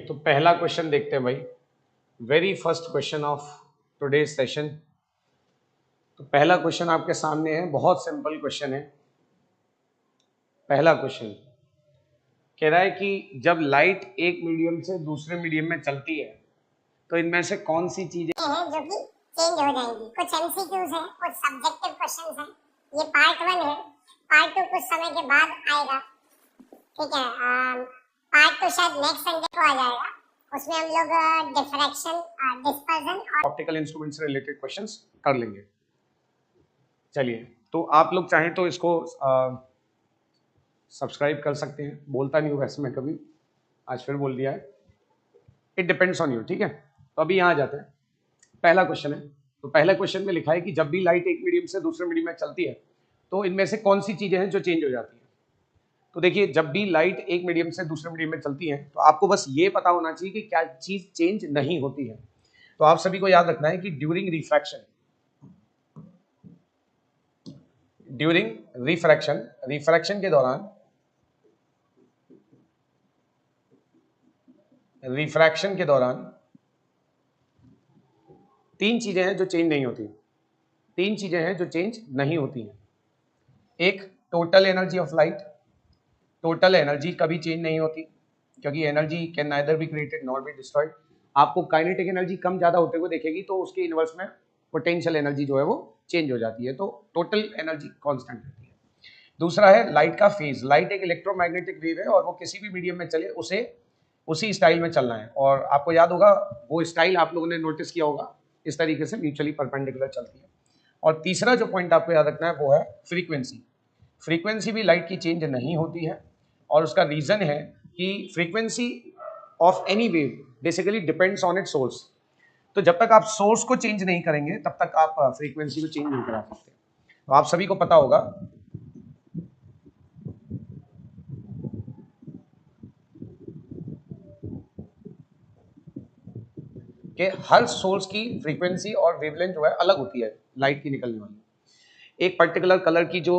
तो पहला क्वेश्चन देखते हैं भाई, very first question of today session. तो पहला क्वेश्चन आपके सामने है, बहुत सिंपल क्वेश्चन है। पहला क्वेश्चन कह रहा है कि जब लाइट एक मीडियम से दूसरे मीडियम में चलती है तो इनमें से कौन सी चीजें हैं जो कि चेंज हो जाएंगी। कुछ एमसीक्यूज हैं, कुछ सब्जेक्टिव क्वेश्चंस हैं। ये पार्ट 1 है, पार्ट 2 कुछ समय के बाद आएगा। ठीक है, पार्ट 2 शायद नेक्स्ट संडे को आ जाएगा। उसमें हम लोग डिफ्रैक्शन, डिस्पर्जन और ऑप्टिकल इंस्ट्रूमेंट से रिलेटेड क्वेश्चंस कर लेंगे। चलिए, तो आप लोग चाहें तो इसको सब्सक्राइब कर सकते हैं। बोलता नहीं हूँ वैसे मैं कभी, आज फिर बोल दिया है। It depends on you. ठीक है, तो अभी यहाँ जाते हैं। पहला क्वेश्चन है, तो पहला क्वेश्चन में लिखा है कि जब भी लाइट एक मीडियम से दूसरे मीडियम में चलती है तो इनमें से कौन सी चीजें हैं जो चेंज हो जाती है। तो देखिए, जब भी लाइट एक मीडियम से दूसरे मीडियम में चलती है तो आपको बस ये पता होना चाहिए कि क्या चीज चेंज नहीं होती है। तो आप सभी को याद रखना है कि ड्यूरिंग रिफ्रैक्शन के दौरान तीन चीजें हैं जो चेंज नहीं होती। तीन चीजें हैं जो चेंज नहीं होती हैं। एक, total energy of light. Total energy कभी चेंज नहीं होती, क्योंकि energy can neither be created nor be destroyed. आपको काइनेटिक एनर्जी कम ज्यादा होते हुए देखेगी तो उसके इनवर्स में पोटेंशियल एनर्जी जो है वो चेंज हो जाती है। तो टोटल एनर्जी कांस्टेंट रहती है। दूसरा है लाइट का फेज। लाइट एक इलेक्ट्रोमैग्नेटिक वेव है और वो किसी भी मीडियम में चले उसे उसी स्टाइल में चलना है। और आपको याद होगा वो स्टाइल आप लोगों ने नोटिस किया होगा, इस तरीके से म्यूचुअली परपेंडिकुलर चलती है। और तीसरा जो पॉइंट आपको याद रखना है वो है फ्रीक्वेंसी। फ्रीक्वेंसी भी लाइट की चेंज नहीं होती है और उसका रीजन है कि frequency of any wave basically depends on it's source. तो जब तक आप सोर्स को चेंज नहीं करेंगे तब तक आप फ्रीक्वेंसी को चेंज नहीं करा सकते। तो आप सभी को पता होगा कि हर सोर्स की फ्रीक्वेंसी और वेवलेंथ जो है अलग होती है लाइट की निकलने वाली। एक पर्टिकुलर कलर की जो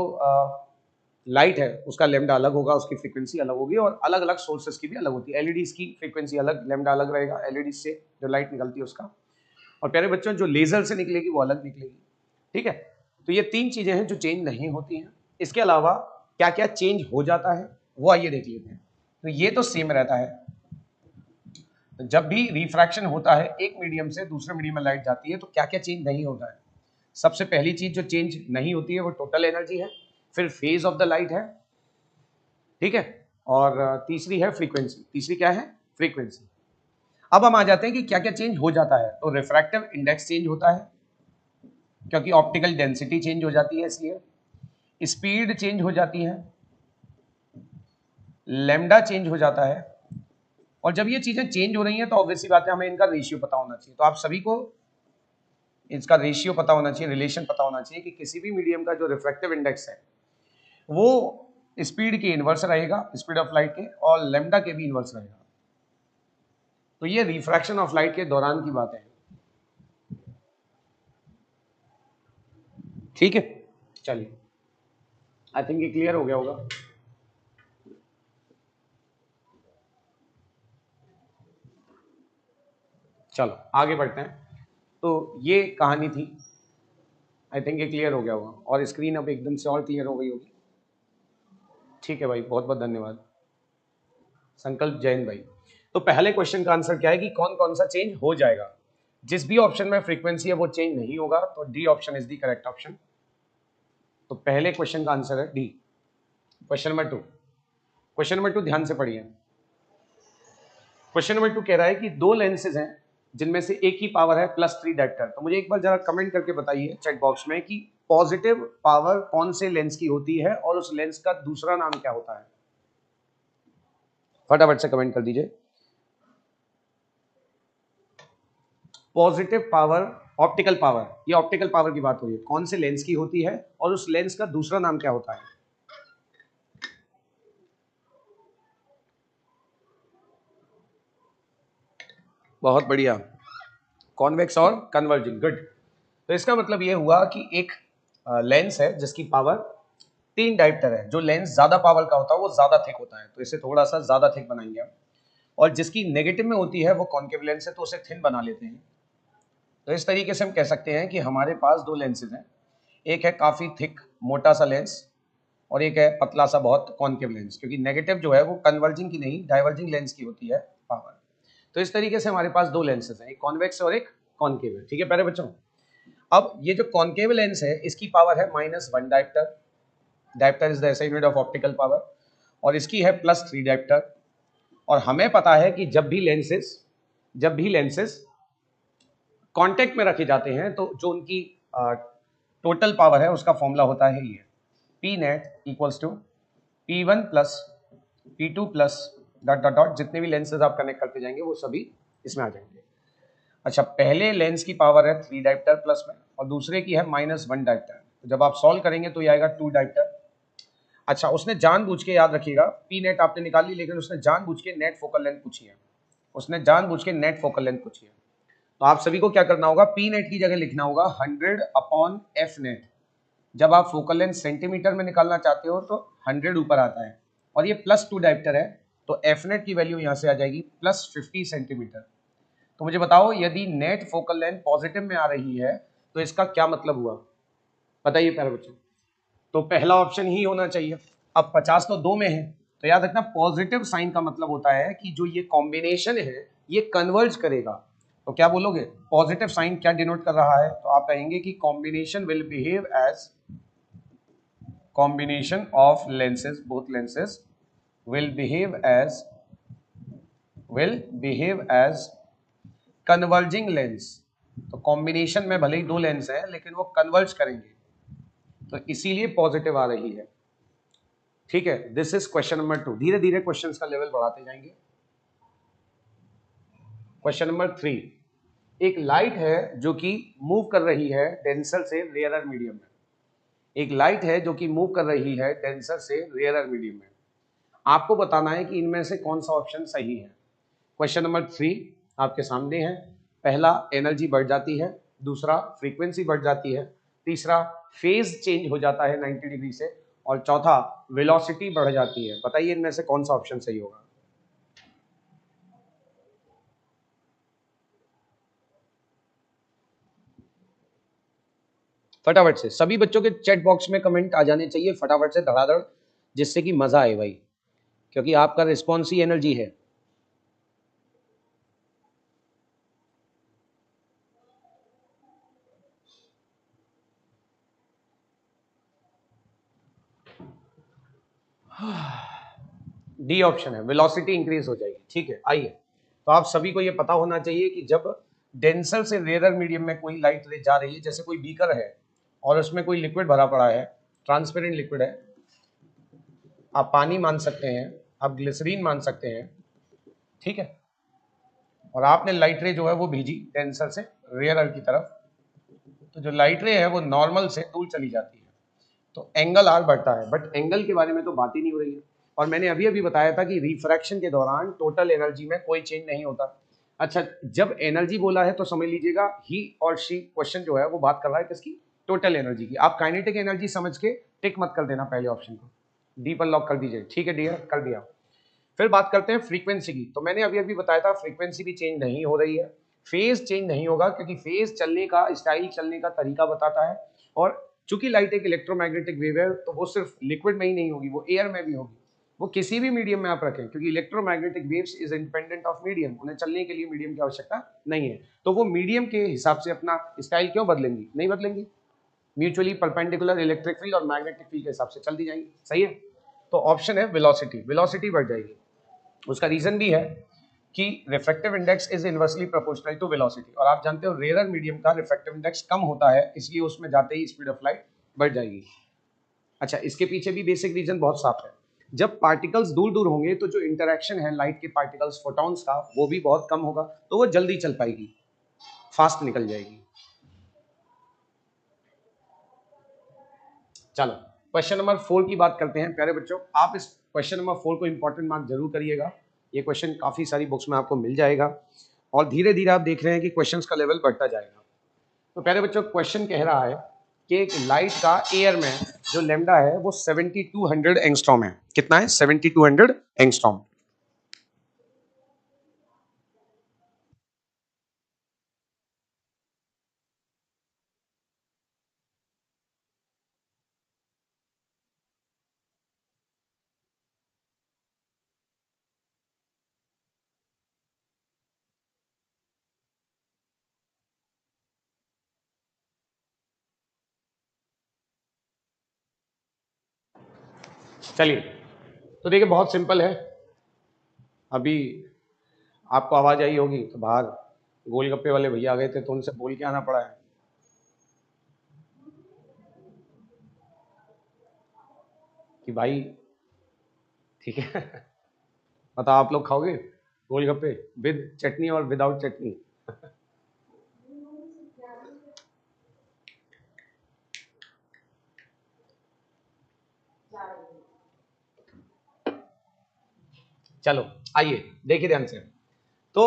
लाइट है उसका लैम्डा अलग होगा, उसकी फ्रीक्वेंसी अलग होगी, और अलग अलग सोर्सेस की भी अलग होती है। एलईडीज की फ्रीक्वेंसी अलग, लैम्डा अलग रहेगा एलईडी से जो लाइट निकलती है उसका। और प्यारे बच्चों, जो लेजर से निकलेगी वो अलग निकलेगी। ठीक है, तो ये तीन चीजें हैं जो चेंज नहीं होती हैं। इसके अलावा क्या क्या चेंज हो जाता है वो आइए देख लेते हैं। तो ये तो सेम रहता है। तो जब भी रिफ्रैक्शन होता है एक मीडियम से दूसरे मीडियम में लाइट जाती है तो क्या क्या चेंज नहीं होता है। सबसे पहली चीज जो चेंज नहीं होती है वो टोटल एनर्जी है, फिर फेज ऑफ द लाइट है, ठीक है, और तीसरी है फ्रीक्वेंसी। तीसरी क्या है? फ्रीक्वेंसी। अब हम आ जाते हैं कि क्या क्या चेंज हो जाता है। तो रिफ्रैक्टिव इंडेक्स चेंज होता है क्योंकि ऑप्टिकल डेंसिटी चेंज हो जाती है, इसलिए स्पीड चेंज हो जाती है, लैम्डा चेंज हो जाता है। और जब ये चीजें चेंज हो रही हैं तो ऑब्वियसली बात है हमें इनका रेशियो पता होना चाहिए। तो आप सभी को इसका रेशियो पता होना चाहिए, रिलेशन पता होना चाहिए कि किसी भी मीडियम का जो रिफ्रैक्टिव इंडेक्स है वो स्पीड के इनवर्स रहेगा, स्पीड ऑफ लाइट के, और लैम्डा के भी इनवर्स रहेगा। तो ये रिफ्रैक्शन ऑफ लाइट के दौरान की बात है। ठीक है, चलिए, आई थिंक ये क्लियर हो गया होगा। चलो आगे बढ़ते हैं। तो ये कहानी थी, आई थिंक ये क्लियर हो गया होगा, और स्क्रीन अब एकदम से और क्लियर हो गई होगी। ठीक है भाई, बहुत बहुत धन्यवाद संकल्प जैन भाई। तो पहले क्वेश्चन का आंसर क्या है कि कौन कौन सा चेंज हो जाएगा। जिस भी ऑप्शन में फ्रीक्वेंसी है वो चेंज नहीं होगा, तो D option is the correct option. तो पहले क्वेश्चन का आंसर है D. Question number 2, question number 2 ध्यान से पढ़िए। क्वेश्चन नंबर 2 कह रहा है कि दो लेंसेज हैं जिनमें से एक की पावर है +3 डायप्टर। तो मुझे एक बार जरा कमेंट करके बताइए चैट बॉक्स में कि पॉजिटिव पावर कौन से लेंस की होती है और उस लेंस का दूसरा नाम क्या होता है। फटाफट से कमेंट कर दीजिए। पॉजिटिव पावर, ऑप्टिकल पावर, ये ऑप्टिकल पावर की बात हो रही है, कौन से लेंस की होती है और उस लेंस का दूसरा नाम क्या होता है। बहुत बढ़िया, कॉन्वेक्स और कन्वर्जिंग, गुड। तो इसका मतलब ये हुआ कि एक लेंस है जिसकी पावर 3 डायप्टर है। जो लेंस ज्यादा पावर का होता है वो ज्यादा थिक होता है, तो इसे थोड़ा सा ज्यादा थिक बनाएंगे हम। और जिसकी नेगेटिव में होती है वो कॉन्केव लेंस है तो उसे थिन बना लेते हैं। तो इस तरीके से हम कह सकते हैं कि हमारे पास दो लेंसेज हैं, एक है काफ़ी थिक मोटा सा लेंस और एक है पतला सा बहुत कॉन्केव लेंस, क्योंकि नेगेटिव जो है वो कन्वर्जिंग की नहीं डाइवर्जिंग लेंस की होती है पावर। तो इस तरीके से हमारे पास दो लेंसेज हैं, एक कॉन्वेक्स और एक कॉन्केव है। ठीक है प्यारे बच्चों, अब ये जो कॉन्केव लेंस है इसकी पावर है -1 dioptre, dioptre is the SI unit of optical power, और इसकी है +3 डायप्टर। और हमें पता है कि जब भी लेंसेज कांटेक्ट में रखे जाते हैं तो जो उनकी टोटल पावर है उसका फॉर्मूला होता है ये, P net equals to P1 plus P2 plus dot dot dot, जितने भी लेंसेज आप कनेक्ट करते जाएंगे वो सभी इसमें आ जाएंगे। अच्छा, पहले लेंस की पावर है 3 डायप्टर प्लस में और दूसरे की है -1 डायप्टर, तो जब आप सॉल्व करेंगे तो ये आएगा 2 डायप्टर। अच्छा, उसने जानबूझ के, याद रखिएगा, पी नेट आपने निकाल ली, लेकिन उसने जानबूझ के नेट फोकल लेंथ पूछी है, तो आप सभी को क्या करना होगा, पी नेट की जगह लिखना होगा 100/f नेट। जब आप फोकल लेंथ सेंटीमीटर में निकालना चाहते हो तो 100 ऊपर आता है, और ये +2 डायप्टर है तो एफ नेट की वैल्यू यहाँ से आ जाएगी +50 सेंटीमीटर। तो मुझे बताओ, यदि नेट फोकल लेंथ पॉजिटिव में आ रही है तो इसका क्या मतलब हुआ, बताइए प्यारे बच्चों। तो पहला ऑप्शन ही होना चाहिए। अब 50 तो 2 में है, तो याद रखना पॉजिटिव साइन का मतलब होता है कि जो ये कॉम्बिनेशन है ये कन्वर्ज करेगा। तो क्या बोलोगे, पॉजिटिव साइन क्या डिनोट कर रहा है, तो आप कहेंगे कि combination will behave as, combination of lenses, both lenses will behave as converging lens. तो कॉम्बिनेशन में भले ही दो लेंस है लेकिन वो कन्वर्ज करेंगे, तो इसीलिए पॉजिटिव आ रही है। ठीक है, दिस इज क्वेश्चन नंबर 2। धीरे धीरे क्वेश्चंस का लेवल बढ़ाते जाएंगे। क्वेश्चन नंबर 3, एक लाइट है जो कि मूव कर रही है डेंसर से रेयरर मीडियम में। एक लाइट है जो कि मूव कर रही है डेंसर से रेयरर मीडियम में। आपको बताना है कि इनमें से कौन सा ऑप्शन सही है। क्वेश्चन नंबर 3 आपके सामने है। पहला, एनर्जी बढ़ जाती है, दूसरा फ्रीक्वेंसी बढ़ जाती है, तीसरा फेज चेंज हो जाता है 90 डिग्री से, और चौथा वेलोसिटी बढ़ जाती है। बताइए इनमें से कौन सा ऑप्शन सही होगा। फटाफट से सभी बच्चों के चैट बॉक्स में कमेंट आ जाने चाहिए फटाफट से धड़ाधड़, जिससे कि मजा आए भाई, क्योंकि आपका रिस्पॉन्स ही एनर्जी है। डी ऑप्शन है, वेलोसिटी इंक्रीज हो जाएगी। ठीक है, आइए, तो आप सभी को ये पता होना चाहिए कि जब डेंसर से रेयरर मीडियम में कोई लाइट रे जा रही है, जैसे कोई बीकर है और उसमें कोई लिक्विड भरा पड़ा है, ट्रांसपेरेंट लिक्विड है, आप पानी मान सकते हैं, आप ग्लिसरीन मान सकते हैं, ठीक है, और आपने लाइट रे जो है वो भेजी डेंसर से रेयरर की तरफ, तो जो लाइट रे है वो नॉर्मल से दूर चली जाती है, तो एंगल आर बढ़ता है, बट एंगल के बारे में तो बात ही नहीं हो रही है। और मैंने अभी अभी बताया था कि रिफ्रैक्शन के दौरान टोटल एनर्जी में कोई चेंज नहीं होता। अच्छा, जब एनर्जी बोला है तो समझ लीजिएगा ही और शी क्वेश्चन जो है वो बात कर रहा है किसकी, टोटल एनर्जी की। आप काइनेटिक एनर्जी समझ के टिक मत कर देना पहले ऑप्शन को, डी पर लॉक कर दीजिए। ठीक है डियर, कर दिया। फिर बात करते हैं फ्रीक्वेंसी की। तो मैंने अभी अभी बताया था फ्रीक्वेंसी भी चेंज नहीं हो रही है, फेज चेंज नहीं होगा, क्योंकि फेज चलने का स्टाइल, चलने का तरीका बताता है। और चूंकि लाइट एक इलेक्ट्रोमैग्नेटिक वेव है तो वो सिर्फ लिक्विड में ही नहीं होगी, वो एयर में भी होगी, वो किसी भी मीडियम में आप रखें, क्योंकि electromagnetic waves is independent of medium, उन्हें चलने के लिए मीडियम की आवश्यकता नहीं है। तो वो मीडियम के हिसाब से अपना स्टाइल क्यों बदलेंगी, नहीं बदलेंगी, म्यूचुअली परपेंडिकुलर इलेक्ट्रिक फील्ड और मैग्नेटिक फील्ड के हिसाब से चलती जाएंगी। सही है, तो ऑप्शन है वेलोसिटी, वेलोसिटी बढ़ जाएगी। उसका रीजन भी है कि refractive index is inversely proportional to velocity, और आप जानते हो रेयरर मीडियम का रिफ्रैक्टिव इंडेक्स कम होता है, इसलिए उसमें जाते ही स्पीड ऑफ लाइट बढ़ जाएगी। अच्छा, इसके पीछे भी बेसिक रीजन बहुत साफ है। जब पार्टिकल्स दूर दूर होंगे तो जो इंटरेक्शन है लाइट के पार्टिकल्स फोटॉन्स का वो भी बहुत कम होगा, तो वो जल्दी चल पाएगी, फास्ट निकल जाएगी। चलो क्वेश्चन नंबर 4 की बात करते हैं प्यारे बच्चों। आप इस क्वेश्चन नंबर 4 को इंपॉर्टेंट मार्क जरूर करिएगा, ये क्वेश्चन काफी सारी बुक्स में आपको मिल जाएगा, और धीरे धीरे आप देख रहे हैं कि क्वेश्चंस का लेवल बढ़ता जाएगा। तो प्यारे बच्चों, क्वेश्चन कह रहा है कि एक लाइट का एयर में जो लैम्डा है वो 7200 एंगस्ट्रॉम है। कितना है, 7200 एंगस्ट्रॉम। चलिए, तो देखिए बहुत सिंपल है। अभी आपको आवाज आई होगी तो बाहर गोलगप्पे वाले भैया आ गए थे तो उनसे बोल के आना पड़ा है कि भाई ठीक है बताओ आप लोग खाओगे गोलगप्पे विद चटनी और विदाउट चटनी? चलो आइए देखिए ध्यान से। तो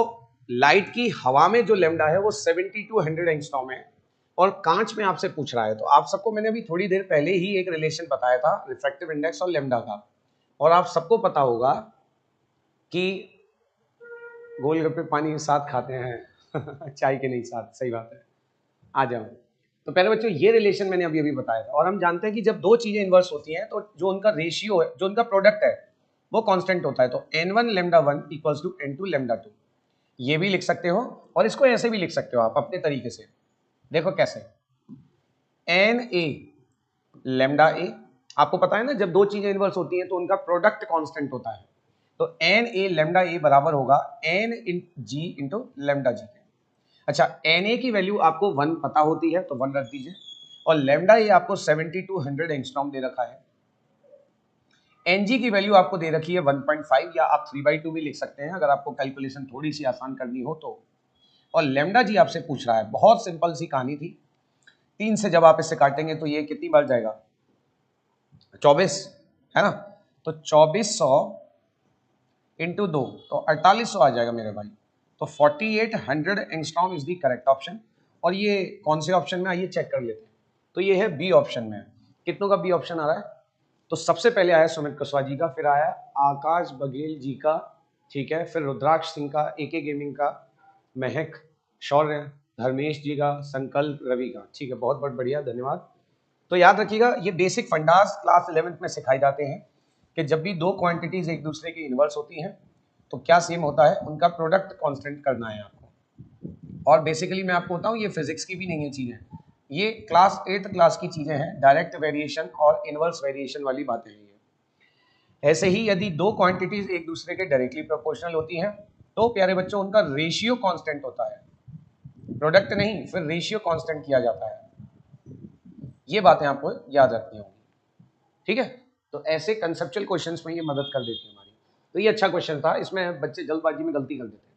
लाइट की हवा में जो लेमडा है वो 70 to 100 एंगस्ट्रॉम है और कांच में आपसे पूछ रहा है। तो आप सबको मैंने अभी थोड़ी देर पहले ही एक रिलेशन बताया था रिफ्रैक्टिव इंडेक्स और लेमडा का, और आप सबको पता होगा कि गोलगप्पे पानी के साथ खाते हैं चाय के नहीं साथ। सही बात है, आ जाओ। तो पहले बच्चों ये रिलेशन मैंने अभी अभी बताया था, और हम जानते हैं कि जब दो चीजें इन्वर्स होती हैं तो जो उनका रेशियो है, जो उनका प्रोडक्ट है वो कांस्टेंट होता है। तो n1 lambda 1 equals to n2 lambda 2, ये भी लिख सकते हो और इसको ऐसे भी लिख सकते हो आप अपने तरीके से। देखो कैसे, एन ए लैम्डा ए, आपको पता है ना जब दो चीजें इन्वर्स होती हैं तो उनका प्रोडक्ट कांस्टेंट होता है। तो एन ए लैम्डा ए बराबर होगा एन इन जी इंटू लैम्डा जी। अच्छा, एन ए की वैल्यू आपको 1 पता होती है तो 1 रख दीजिए, और लैम्डा ए आपको 70 to 100 एंगस्ट्रॉम दे रखा है। एनजी की वैल्यू आपको दे रखी है 1.5, या आप 3/2 भी लिख सकते हैं अगर आपको कैलकुलेशन थोड़ी सी आसान करनी हो तो। और लैम्डा जी आपसे पूछ रहा है, बहुत सिंपल सी कहानी थी। 3 से जब आप इससे काटेंगे तो ये कितनी बार जाएगा? 24 है ना। तो 2400 इंटू 2 तो 4800 आ जाएगा मेरे भाई। तो 4800 angstrom is the correct option. और ये कौन से ऑप्शन में, आइए चेक कर लेते हैं। तो ये है बी ऑप्शन में। कितनों का बी ऑप्शन आ रहा है? तो सबसे पहले आया सुमित कुशवाहा जी का, फिर आया आकाश बघेल जी का, ठीक है, फिर रुद्राक्ष सिंह का, एके गेमिंग का, महक, शौर्य, धर्मेश जी का, संकल्प, रवि का। ठीक है, बहुत बहुत बढ़िया, धन्यवाद। तो याद रखिएगा ये बेसिक फंडास क्लास 11th में सिखाए जाते हैं कि जब भी दो क्वांटिटीज एक दूसरे की इन्वर्स होती हैं तो क्या सेम होता है, उनका प्रोडक्ट कांस्टेंट करना है आपको। और बेसिकली मैं आपको बताऊं ये फिजिक्स की भी नहीं है चीजें, ये क्लास 8th क्लास की चीजें हैं, डायरेक्ट वेरिएशन और इनवर्स वेरिएशन वाली बातें हैं ये। ऐसे ही यदि दो क्वांटिटीज एक दूसरे के डायरेक्टली प्रोपोर्शनल होती हैं तो प्यारे बच्चों उनका रेशियो कांस्टेंट होता है, प्रोडक्ट नहीं, फिर रेशियो कांस्टेंट किया जाता है। ये बातें आपको याद रखनी होंगी, ठीक है। तो ऐसे कंसेप्चुअल क्वेश्चंस में ये मदद कर देती है हमारी। तो ये अच्छा क्वेश्चन था, इसमें बच्चे जल्दबाजी में गलती कर देते हैं।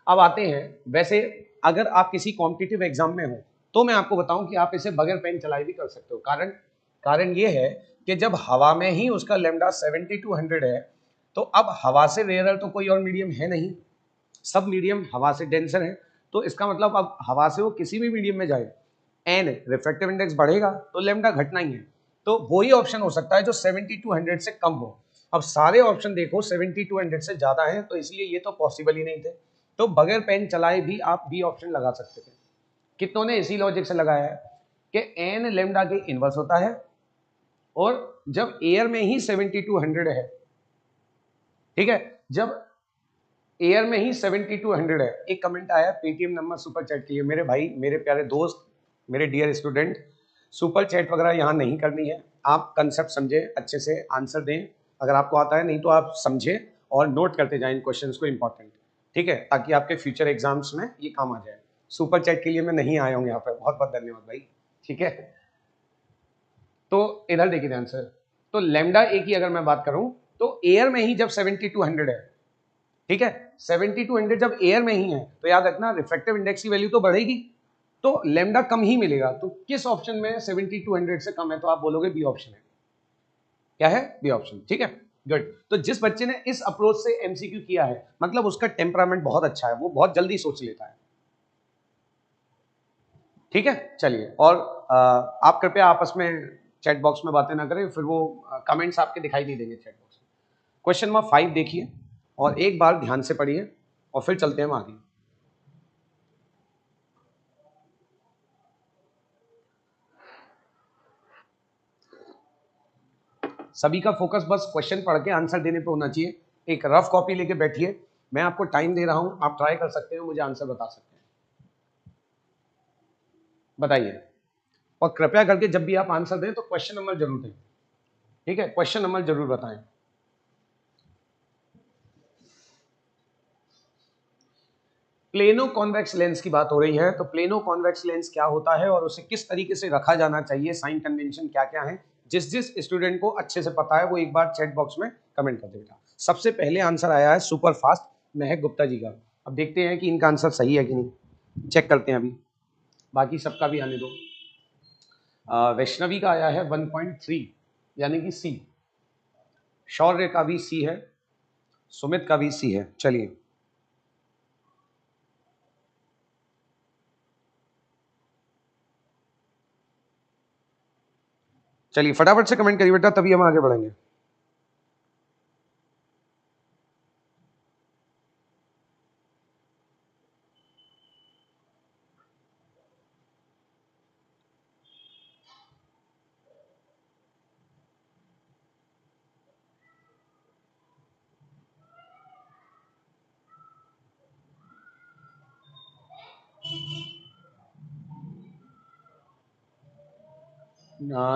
अब आते हैं, वैसे अगर आप किसी कॉम्पिटिटिव एग्जाम में हो तो मैं आपको बताऊं कि आप इसे बगैर पेन चलाए भी कर सकते हो। कारण ये है कि जब हवा में ही उसका लैम्डा 70 to 100 है तो अब हवा से रेयर तो कोई और मीडियम है नहीं, सब मीडियम हवा से डेंसर है। तो इसका मतलब अब हवा से वो किसी भी मीडियम में जाए, एन रिफ्रैक्टिव इंडेक्स बढ़ेगा तो लैम्डा घटना ही है। तो वही ऑप्शन हो सकता है जो 70 to 100 से कम हो। अब सारे ऑप्शन देखो 70 to 100 से ज्यादा है, तो इसलिए ये तो पॉसिबल ही नहीं थे। तो बगैर पेन चलाए भी आप बी ऑप्शन लगा सकते थे। कितनों ने इसी लॉजिक से लगाया है कि एन लैम्डा के इनवर्स होता है, और जब एयर में ही 70 to 100 है, ठीक है, जब एयर में ही 70 to 100 है। एक कमेंट आया पेटीएम नंबर सुपर चैट के लिए, मेरे भाई, मेरे प्यारे दोस्त, मेरे डियर स्टूडेंट, सुपर चैट वगैरह यहाँ नहीं करनी है। आप कंसेप्ट समझे, अच्छे से आंसर दें अगर आपको आता है, नहीं तो आप समझे और नोट करते जाएं इन क्वेश्चंस को, इंपॉर्टेंट, ठीक है, ताकि आपके फ्यूचर एग्जाम्स में ये काम आ जाए। सुपर चैट के लिए मैं नहीं आया हूँ यहाँ पे, बहुत बहुत धन्यवाद भाई, ठीक है। तो इधर देखिए ध्यान से, तो लैम्डा ए की अगर मैं बात करूं तो एयर में ही जब 70 to 100 है, ठीक है, 70 to 100 जब एयर में ही है तो याद रखना रिफ्रैक्टिव इंडेक्स की वैल्यू तो बढ़ेगी, तो लैम्डा कम ही मिलेगा। तो किस ऑप्शन में 70 to 100 से कम है? तो आप बोलोगे बी ऑप्शन है। क्या है? बी ऑप्शन, ठीक है, गुड। तो जिस बच्चे ने इस अप्रोच से एमसीक्यू किया है मतलब उसका टेम्परामेंट बहुत अच्छा है, वो बहुत जल्दी सोच लेता है, ठीक है। चलिए, और आप कृपया आपस में चैट बॉक्स में बातें ना करें, फिर वो कमेंट्स आपके दिखाई नहीं देंगे चैट बॉक्स में। क्वेश्चन नंबर 5 देखिए और एक बार ध्यान से पढ़िए और फिर चलते हैं हम आगे। सभी का फोकस बस क्वेश्चन पढ़ के आंसर देने पे होना चाहिए। एक रफ कॉपी लेके बैठिए, मैं आपको टाइम दे रहा हूं, आप ट्राई कर सकते हो, मुझे आंसर बता सकते हैं, बताइए। और कृपया करके जब भी आप आंसर दें तो क्वेश्चन नंबर जरूर दें। ठीक है, क्वेश्चन नंबर जरूर बताएं। प्लेनो कॉन्वेक्स लेंस की बात हो रही है, तो प्लेनो कॉन्वेक्स लेंस क्या होता है और उसे किस तरीके से रखा जाना चाहिए, साइन कन्वेंशन क्या क्या है, जिस जिस स्टूडेंट को अच्छे से पता है वो एक बार चैट बॉक्स में कमेंट कर देगा। सबसे पहले आंसर आया है सुपर फास्ट महक गुप्ता जी का। अब देखते हैं कि इनका आंसर सही है कि नहीं, चेक करते हैं अभी, बाकी सबका भी आने दो। वैष्णवी का आया है 1.3 यानी कि सी, शौर्य का भी सी है, सुमित का भी सी है। चलिए चलिए फटाफट से कमेंट करिए बेटा, तभी हम आगे बढ़ेंगे।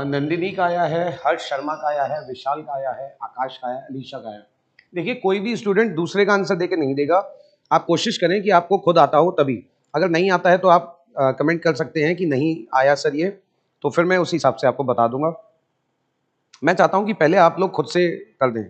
नंदिनी का आया है, हर्ष शर्मा का आया है, विशाल का आया है, आकाश का आया है, अलीशा का आया है। देखिए कोई भी स्टूडेंट दूसरे का आंसर देके नहीं देगा, आप कोशिश करें कि आपको खुद आता हो तभी। अगर नहीं आता है तो आप कमेंट कर सकते हैं कि नहीं आया सर ये, तो फिर मैं उसी हिसाब से आपको बता दूंगा। मैं चाहता हूं कि पहले आप लोग खुद से कर दें।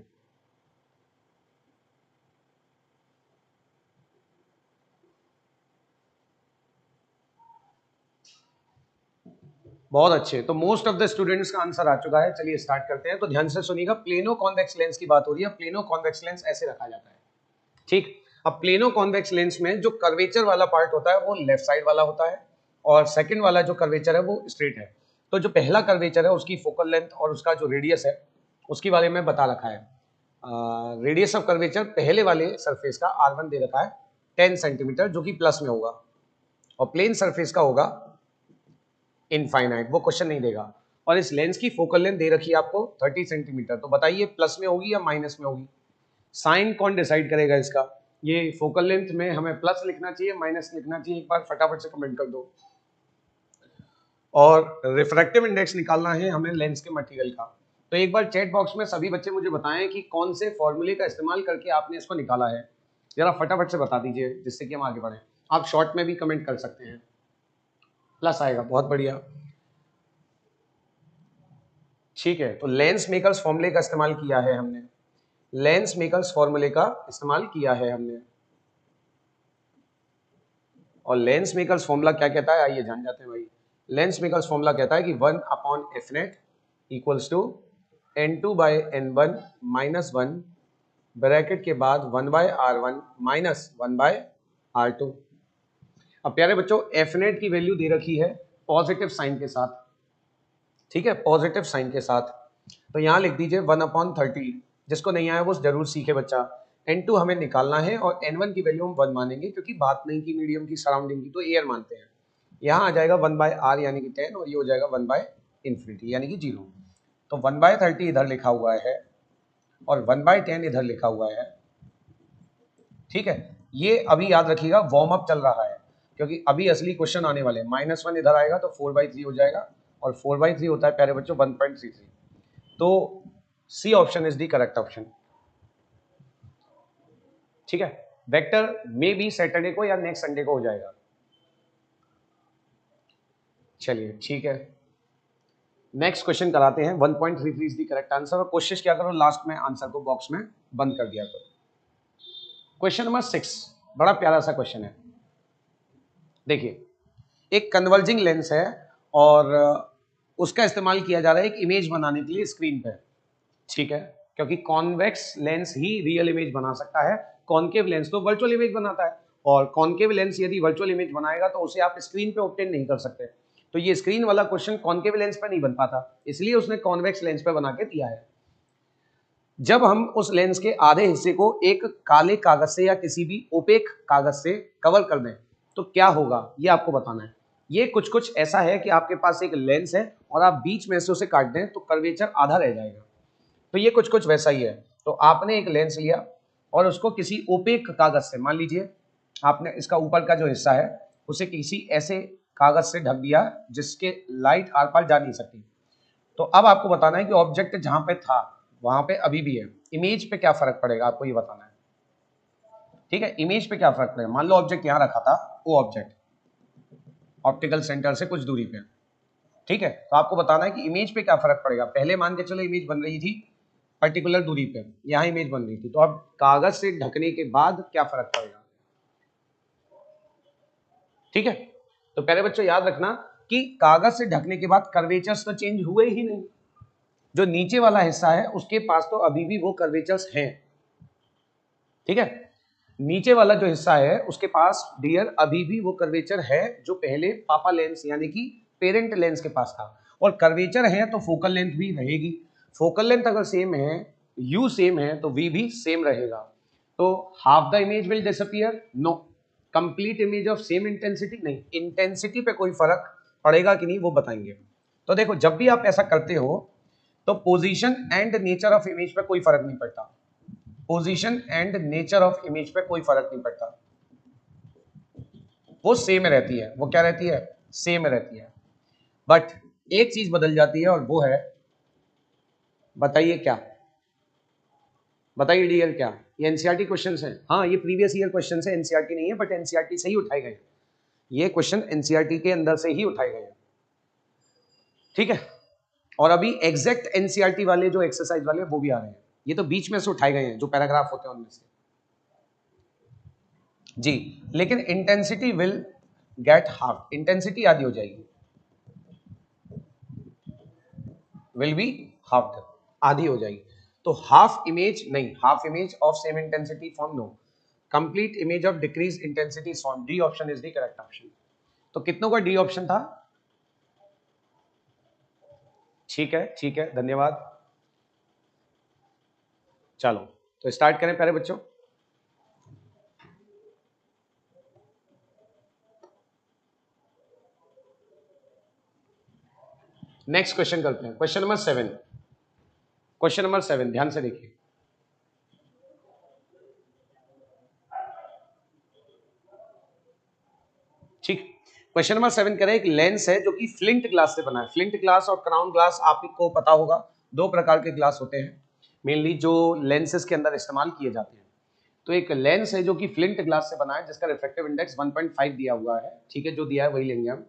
बहुत अच्छे, तो मोस्ट ऑफ द स्टूडेंट्स का आंसर आ चुका है। चलिए स्टार्ट करते हैं, तो ध्यान से सुनिएगा। प्लेनो कॉन्वेक्स लेंस की बात हो रही है, प्लेनो कॉन्वेक्स लेंस ऐसे रखा जाता है, ठीक। अब प्लेनो कॉन्वेक्स लेंस में जो कर्वेचर वाला पार्ट होता है वो लेफ्ट साइड वाला होता है, और सेकंड वाला जो कर्वेचर है वो स्ट्रेट है। तो जो पहला कर्वेचर है उसकी फोकल लेंथ और उसका जो रेडियस है उसके बारे में बता रखा है। रेडियस ऑफ कर्वेचर पहले वाले सरफेस का R1 दे रखा है 10 सेंटीमीटर, जो कि प्लस में होगा, और प्लेन सरफेस का होगा इनफाइनाइट, वो क्वेश्चन नहीं देगा। और इस लेंस की फोकल लेंथ दे रखी है आपको 30 सेंटीमीटर, तो बताइए प्लस में होगी या माइनस में होगी? साइन कौन डिसाइड करेगा इसका? ये फोकल लेंथ में हमें प्लस लिखना चाहिए माइनस लिखना चाहिए? एक बार फटाफट से कमेंट कर दो। और रिफ्रैक्टिव इंडेक्स निकालना है हमें लेंस के मटेरियल का। तो एक बार चैट बॉक्स में सभी बच्चे मुझे बताएं कि कौन से फॉर्मूले का इस्तेमाल करके आपने इसको निकाला है, जरा फटाफट से बता दीजिए जिससे कि हम आगे बढ़ें। आप शॉर्ट में भी कमेंट कर सकते हैं, प्लस आएगा, बहुत बढ़िया, ठीक है। तो लेंस मेकर्स फॉर्मूले का इस्तेमाल किया है हमने, लेंस मेकर्स फॉर्मूले का इस्तेमाल किया है हमने। और लेंस मेकर्स फॉर्मूला क्या कहता है, आइए जान जाते हैं भाई। लेंस मेकर्स फॉर्मूला कहता है कि 1/f net equals to n2 by n1 minus 1 bracket के बाद 1/r1 माइनस 1/r2। अब प्यारे बच्चों एफ नेट की वैल्यू दे रखी है पॉजिटिव साइन के साथ, ठीक है, पॉजिटिव साइन के साथ। तो यहाँ लिख दीजिए 1/30, जिसको नहीं आया वो जरूर सीखे बच्चा। n2 हमें निकालना है और n1 की वैल्यू हम 1 मानेंगे, क्योंकि बात नहीं की मीडियम की, सराउंडिंग की, तो एयर मानते हैं। यहाँ आ जाएगा 1/r यानी कि 10, और ये हो जाएगा 1/∞ यानी कि 0। तो 1/30 इधर लिखा हुआ है और 1/10 इधर लिखा हुआ है, ठीक है। ये अभी याद रखिएगा वार्म अप चल रहा है, क्योंकि अभी असली क्वेश्चन आने वाले हैं। -1 इधर आएगा तो 4/3 हो जाएगा, और 4/3 होता है प्यारे बच्चों 1.33। तो C option is the correct option, ठीक है। वेक्टर मे बी सैटरडे को या नेक्स्ट संडे को हो जाएगा। चलिए ठीक है, नेक्स्ट क्वेश्चन कराते हैं। 1.33 इज द करेक्ट आंसर, और कोशिश क्या करो लास्ट में आंसर को बॉक्स में बंद कर दिया करो। क्वेश्चन नंबर 6 बड़ा प्यारा सा क्वेश्चन है। देखिए एक कन्वर्जिंग लेंस है और उसका इस्तेमाल किया जा रहा है एक इमेज बनाने के लिए स्क्रीन पे, ठीक है, क्योंकि कॉन्वेक्स लेंस ही रियल इमेज बना सकता है, कॉन्केव लेंस तो वर्चुअल इमेज बनाता है, और कॉन्केव लेंस यदि वर्चुअल इमेज बनाएगा तो उसे आप स्क्रीन पे ऑब्टेन नहीं कर सकते। तो ये स्क्रीन वाला क्वेश्चन कॉन्केव लेंस पे नहीं बन पाता, इसलिए उसने कॉन्वेक्स लेंस पे बना के दिया है। जब हम उस लेंस के आधे हिस्से को एक काले कागज से या किसी भी ओपेक कागज से कवर कर दें तो क्या होगा, ये आपको बताना है। ये कुछ कुछ ऐसा है कि आपके पास एक लेंस है और आप बीच में से उसे काट दें तो कर्वेचर आधा रह जाएगा। तो ये कुछ कुछ वैसा ही है। तो आपने एक लेंस लिया और उसको किसी ओपेक कागज से, मान लीजिए आपने इसका ऊपर का जो हिस्सा है उसे किसी ऐसे कागज से ढक दिया जिसके लाइट आर पार जा नहीं सकती। तो अब आपको बताना है कि ऑब्जेक्ट जहां पे था वहां पे अभी भी है, इमेज पे क्या फर्क पड़ेगा आपको ये बताना है। ठीक है, इमेज पे क्या फर्क पड़ेगा। मान लो ऑब्जेक्ट यहां रखा था, वो ऑब्जेक्ट ऑप्टिकल सेंटर से कुछ दूरी पे, ठीक है, तो आपको बताना है कि इमेज पे क्या फर्क पड़ेगा। पहले मान के चलो इमेज बन रही थी पर्टिकुलर दूरी पे, यहाँ इमेज बन रही थी, तो अब कागज से ढकने के बाद क्या फर्क पड़ेगा। ठीक है, तो पहले बच्चों याद रखना कि कागज से ढकने के बाद कर्वेचर्स तो चेंज हुए ही नहीं, जो नीचे वाला हिस्सा है उसके पास तो अभी भी वो कर्वेचर्स हैं। ठीक है, नीचे वाला जो हिस्सा है उसके पास डियर अभी भी वो कर्वेचर है जो पहले पापा लेंस यानी कि पेरेंट लेंस के पास था, और कर्वेचर है तो फोकल लेंथ भी रहेगी। फोकल लेंथ अगर सेम है, यू सेम है, तो वी भी सेम रहेगा। तो half the image will disappear, no. Complete image of same intensity, नहीं। इंटेंसिटी पे कोई फर्क पड़ेगा कि नहीं वो बताएंगे। तो देखो जब भी आप ऐसा करते हो तो position and nature of image पे कोई फर्क नहीं पड़ता। Position and nature of image पे कोई फर्क नहीं पड़ता, वो सेम रहती है। वो क्या रहती है, सेम रहती है। बट एक चीज बदल जाती है और वो है, बताइए क्या, बताइए डियर क्या। ये एनसीईआरटी क्वेश्चंस हैं, हाँ ये प्रीवियस ईयर क्वेश्चंस है, एनसीईआरटी नहीं है, बट एनसीईआरटी से ही उठाए गए। ये क्वेश्चन एनसीईआरटी के अंदर से ही उठाए गए। ठीक है, और अभी एग्जैक्ट एनसीईआरटी वाले जो एक्सरसाइज वाले वो भी आ रहे हैं। ये तो बीच में से उठाए गए हैं, जो पैराग्राफ होते हैं उनमें से जी। लेकिन intensity will get half, intensity आधी हो जाएगी, विल बी हाफ, आधी हो जाएगी। तो हाफ इमेज नहीं, half image of same intensity form no, complete image of decrease intensity form. D option is the correct option. तो कितनों का डी ऑप्शन था। ठीक है, ठीक है, धन्यवाद। चलो तो स्टार्ट करें पहले बच्चों। नेक्स्ट क्वेश्चन करते हैं, क्वेश्चन नंबर 7। क्वेश्चन नंबर 7 ध्यान से देखिए। ठीक, क्वेश्चन नंबर 7 कह रहे हैं एक लेंस है जो कि फ्लिंट ग्लास से बना है। फ्लिंट ग्लास और क्राउन ग्लास आपको पता होगा, दो प्रकार के ग्लास होते हैं मेनली जो लेंसेज के अंदर इस्तेमाल किए जाते हैं। तो एक लेंस है जो कि फ्लिंट ग्लास से बना है जिसका रिफ्रैक्टिव इंडेक्स 1.5 दिया हुआ है। ठीक है, जो दिया है वही लेंगे हम।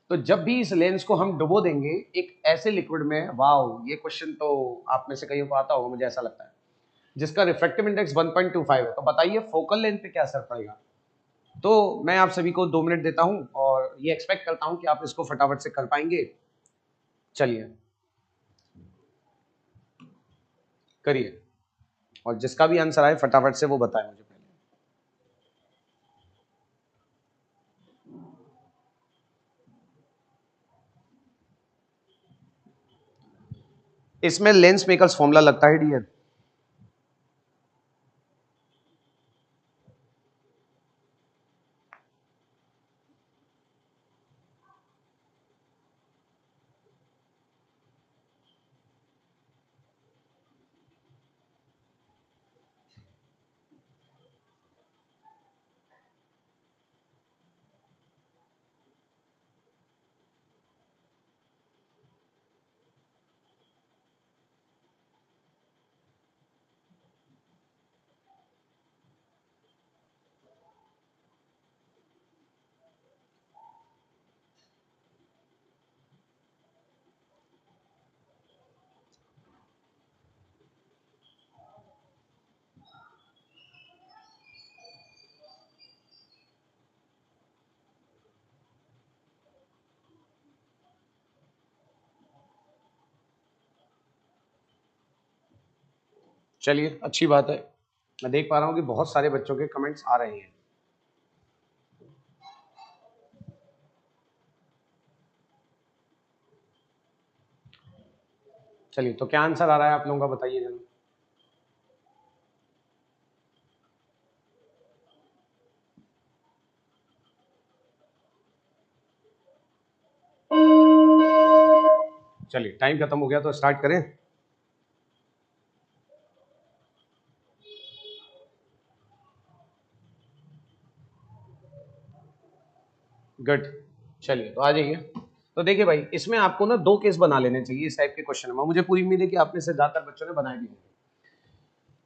तो जब भी इस लेंस को हम डुबो देंगे एक ऐसे लिक्विड में, वाओ ये क्वेश्चन तो आप में से कईयों को आता होगा मुझे ऐसा लगता है, जिसका रिफ्रैक्टिव इंडेक्स 1.25 है, तो बताइए फोकल लेंथ पे क्या असर पड़ेगा। तो मैं आप सभी को 2 मिनट देता हूं और ये एक्सपेक्ट करता हूं कि आप इसको फटाफट से कर पाएंगे। चलिए करिए, और जिसका भी आंसर आए फटाफट से वो बताए मुझे पहले। इसमें लेंस मेकर्स फॉर्मूला लगता है डियर। चलिए अच्छी बात है, मैं देख पा रहा हूं कि बहुत सारे बच्चों के कमेंट्स आ रहे हैं। चलिए तो क्या आंसर आ रहा है आप लोगों का बताइए जरा। चलिए टाइम खत्म हो गया तो स्टार्ट करें। गुड, चलिए तो आ जाइए। तो देखिए भाई, इसमें आपको ना 2 केस बना लेने चाहिए इस टाइप के क्वेश्चन में। मुझे पूरी उम्मीद है कि आप में से ज्यादातर बच्चों ने बनाए भी होंगे।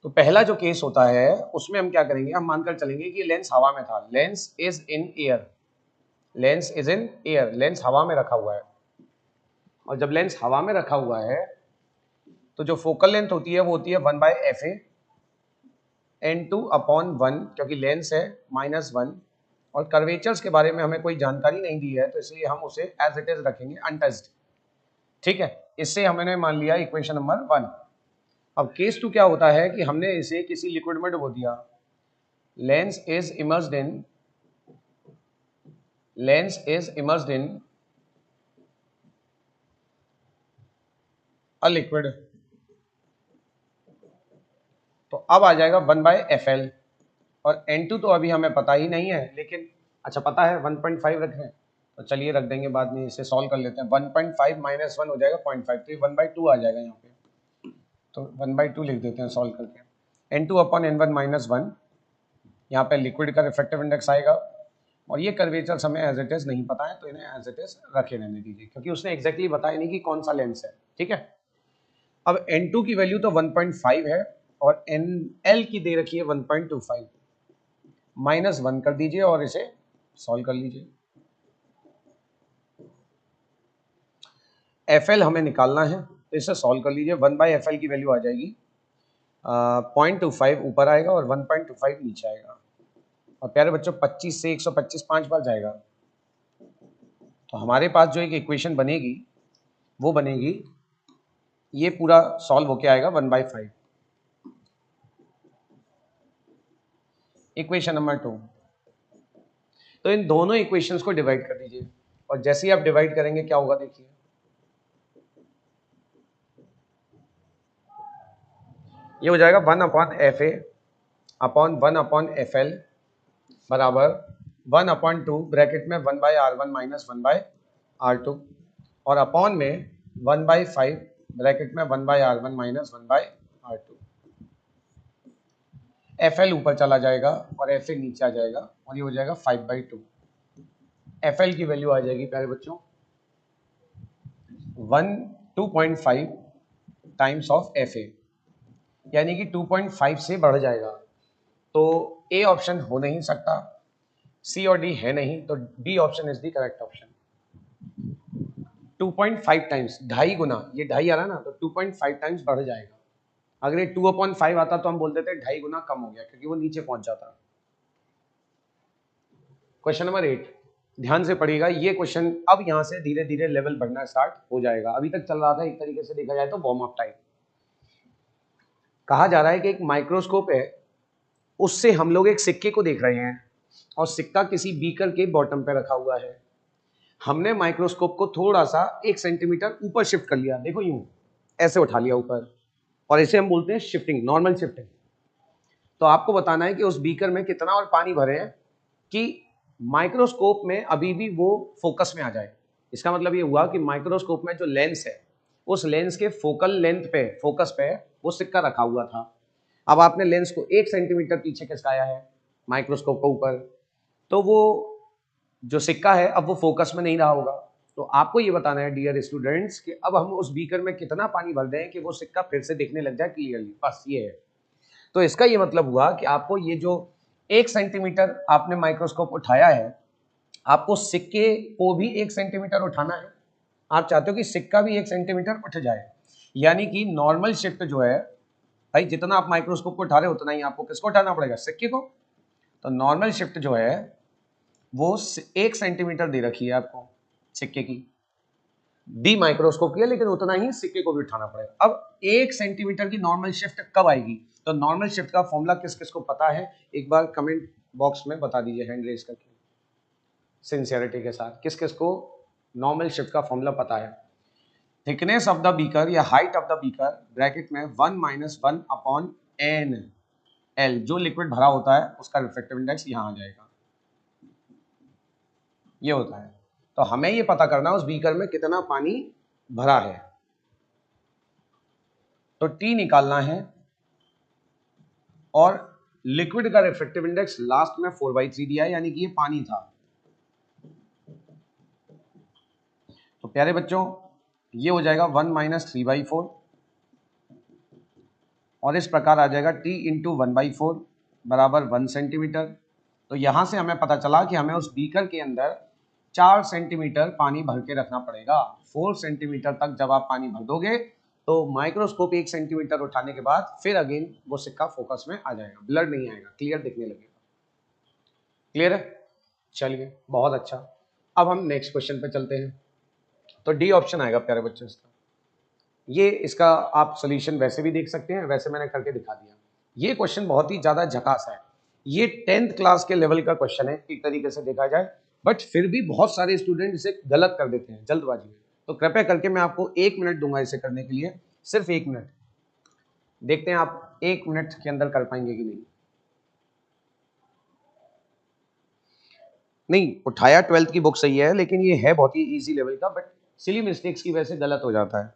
तो पहला जो केस होता है उसमें हम क्या करेंगे, हम मानकर चलेंगे कि लेंस हवा में था, lens is in air, lens is in air, lens हवा में रखा हुआ है। और जब लेंस हवा में रखा हुआ है तो जो फोकल लेंथ होती है वो होती है 1/fa n2/1, क्योंकि लेंस है -1, और कर्वेचर्स के बारे में हमें कोई जानकारी नहीं दी है तो इसलिए हम उसे एज इट इज रखेंगे, अनटच्ड। ठीक है, इससे हमने मान लिया इक्वेशन नंबर 1। अब केस 2 क्या होता है कि हमने इसे किसी लिक्विड में डुबो दिया, lens is immersed in a liquid. तो अब आ जाएगा 1/fl, और n2 तो अभी हमें पता ही नहीं है, लेकिन अच्छा पता है 1.5 रख रहे हैं, तो चलिए रख देंगे, बाद में इसे सॉल्व कर लेते हैं। 1.5 - 1 हो जाएगा 0.5, तो ये 1/2 आ जाएगा यहाँ पे, तो 1/2 लिख देते हैं सॉल्व करके। n2/n1 - 1 यहाँ पे लिक्विड का रिफ्रैक्टिव इंडेक्स आएगा, और ये कर्वेचर्स हमें एज इट इज नहीं पता है तो इन्हें एज इट इज रखे रहने दीजिए, क्योंकि उसने एग्जैक्टली बताया नहीं कि कौन सा लेंस है। ठीक है, अब n2 की वैल्यू तो 1.5 है और nl की दे रखी है 1.25, -1 कर दीजिए और इसे सॉल्व कर लीजिए। fl हमें निकालना है तो इसे सॉल्व कर लीजिए। 1/fl की वैल्यू आ जाएगी 0.25 ऊपर आएगा और 1.25 नीचे आएगा। और प्यारे बच्चों 25 से 125 5 बार जाएगा, तो हमारे पास जो एक इक्वेशन बनेगी वो बनेगी, ये पूरा सॉल्व होके आएगा 1/5। इक्वेशन नंबर 2, तो इन दोनों इक्वेशंस को डिवाइड कर दीजिए, और जैसे ही आप डिवाइड करेंगे क्या होगा देखिए, ये हो जाएगा 1/fa अपॉन 1/fl बराबर 1/2 ब्रैकेट में 1/r1 - 1/r2, और अपॉन में 1/5 ब्रैकेट में 1/r1 - 1/r2। fl ऊपर चला जाएगा और fa नीचे आ जाएगा, और ये हो जाएगा 5/2। fl की वैल्यू आ जाएगी प्यारे बच्चों 2.5 टाइम्स ऑफ fa, यानी कि 2.5 से बढ़ जाएगा। तो ए ऑप्शन हो नहीं सकता, सी और डी है नहीं, तो D option is the correct option. 2.5 times, 2.5 गुना, ये 2.5 आ रहा है ना, तो 2.5 टाइम्स बढ़ जाएगा। अगर ये 2/5 आता तो हम बोलते थे 2.5 गुना कम हो गया, क्योंकि वो नीचे पहुंच जाता। क्वेश्चन नंबर 8 ध्यान से पढ़िएगा, ये क्वेश्चन अब यहां से धीरे धीरे लेवल बढ़ना स्टार्ट हो जाएगा। अभी तक चल रहा था एक तरीके से देखा जाए तो वार्म अप टाइप। कहा जा रहा है कि एक माइक्रोस्कोप है, उससे हम लोग एक सिक्के को देख रहे हैं, और सिक्का किसी बीकर के बॉटम पे रखा हुआ है। हमने माइक्रोस्कोप को थोड़ा सा 1 सेंटीमीटर ऊपर शिफ्ट कर लिया, देखो यूं ऐसे उठा लिया ऊपर, और इसे हम बोलते हैं शिफ्टिंग, नॉर्मल शिफ्टिंग। तो आपको बताना है कि उस बीकर में कितना और पानी भरे हैं कि माइक्रोस्कोप में अभी भी वो फोकस में आ जाए। इसका मतलब ये हुआ कि माइक्रोस्कोप में जो लेंस है, उस लेंस के फोकल लेंथ पे, फोकस पे वो सिक्का रखा हुआ था। अब आपने लेंस को 1 सेंटीमीटर पीछे खिसकाया है माइक्रोस्कोप को ऊपर, तो वो जो सिक्का है अब वो फोकस में नहीं रहा होगा। तो आपको ये बताना है डियर स्टूडेंट्स कि अब हम उस बीकर में कितना पानी भर दें कि वो सिक्का फिर से दिखने लग जाए क्लियरली, बस ये है। तो इसका ये मतलब हुआ कि आपको ये जो 1 सेंटीमीटर आपने माइक्रोस्कोप उठाया है, आपको सिक्के को भी 1 सेंटीमीटर उठाना है। आप चाहते हो कि सिक्का भी 1 सेंटीमीटर उठ जाए, यानी कि नॉर्मल शिफ्ट जो है भाई, जितना आप माइक्रोस्कोप को उठा रहे हो उतना ही आपको किसको उठाना पड़ेगा, सिक्के को। तो नॉर्मल शिफ्ट जो है वो 1 सेंटीमीटर दे रखी है आपको सिक्के की, डी माइक्रोस्कोप की है, लेकिन उतना ही सिक्के को भी उठाना पड़ेगा। अब 1 सेंटीमीटर की नॉर्मल शिफ्ट कब आएगी, तो नॉर्मल शिफ्ट का फॉर्मूला किस किस को पता है, एक बार कमेंट बॉक्स में बता दीजिए हैंड रेज करके सिंसियरिटी के साथ, किस किस को नॉर्मल शिफ्ट का फॉर्मूला पता है। थिकनेस ऑफ द बीकर या height of the beaker bracket में 1 - 1/n l, जो लिक्विड भरा होता है उसका रिफ्रैक्टिव इंडेक्स यहां आ जाएगा, ये होता है। तो हमें ये पता करना है उस बीकर में कितना पानी भरा है, तो T निकालना है, और लिक्विड का रिफ्रैक्टिव इंडेक्स लास्ट में 4/3 दिया है, यानी कि ये पानी था। तो प्यारे बच्चों ये हो जाएगा 1 माइनस 3/4 और इस प्रकार आ जाएगा t इंटू 1/4 बराबर 1 सेंटीमीटर। तो यहाँ से हमें पता चला कि हमें उस बीकर के अंदर 4 सेंटीमीटर पानी भर के रखना पड़ेगा। 4 सेंटीमीटर तक जब आप पानी भर दोगे तो माइक्रोस्कोप 1 सेंटीमीटर उठाने के बाद फिर अगेन वो सिक्का फोकस में आ जाएगा, ब्लर नहीं आएगा, क्लियर दिखने लगेगा। क्लियर है? चलिए बहुत अच्छा। अब हम नेक्स्ट क्वेश्चन पे चलते हैं। तो डी ऑप्शन आएगा प्यारे बच्चों इसका। ये इसका आप सोल्यूशन वैसे भी देख सकते हैं, वैसे मैंने करके दिखा दिया। ये क्वेश्चन बहुत ही ज्यादा झकास है, ये 10th क्लास के लेवल का क्वेश्चन है एक तरीके से देखा जाए, बट फिर भी बहुत सारे स्टूडेंट इसे गलत कर देते हैं जल्दबाजी में। तो कृपया करके मैं आपको 1 मिनट दूंगा इसे करने के लिए, सिर्फ 1 मिनट। देखते हैं आप 1 मिनट के अंदर कर पाएंगे कि नहीं। नहीं उठाया 12th की बुक सही है, लेकिन ये है बहुत ही इजी लेवल का, बट सिली मिस्टेक्स की वजह से गलत हो जाता है।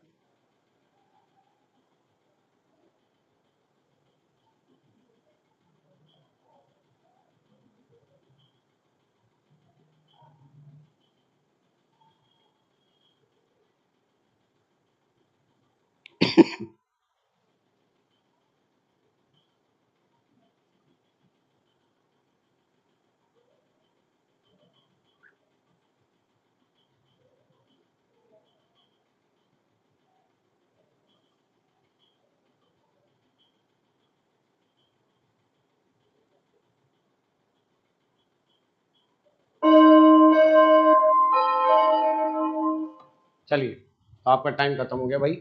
चलिए तो आपका टाइम खत्म हो गया भाई।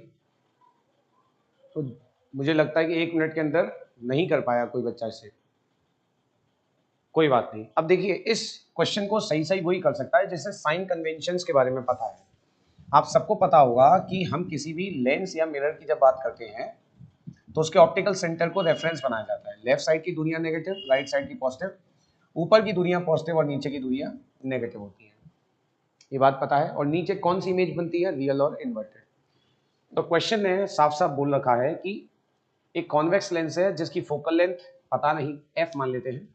तो मुझे लगता है कि 1 मिनट के अंदर नहीं कर पाया कोई बच्चा इसे, कोई बात नहीं। अब देखिए इस क्वेश्चन को सही सही वही कर सकता है जैसे साइन कन्वेंशंस के बारे में पता है। आप सबको पता होगा कि हम किसी भी लेंस या मिरर की जब बात करते हैं तो उसके ऑप्टिकल सेंटर को रेफरेंस बनाया जाता है। लेफ्ट साइड की दूरियां नेगेटिव, राइट साइड की पॉजिटिव, ऊपर की दूरियां पॉजिटिव और नीचे की दूरियां नेगेटिव होती हैं, ये बात पता है। और नीचे कौन सी इमेज बनती है, रियल और इन्वर्टेड। तो क्वेश्चन ने साफ साफ बोल रखा है कि एक कॉन्वेक्स लेंस है जिसकी फोकल लेंथ पता नहीं, एफ मान लेते हैं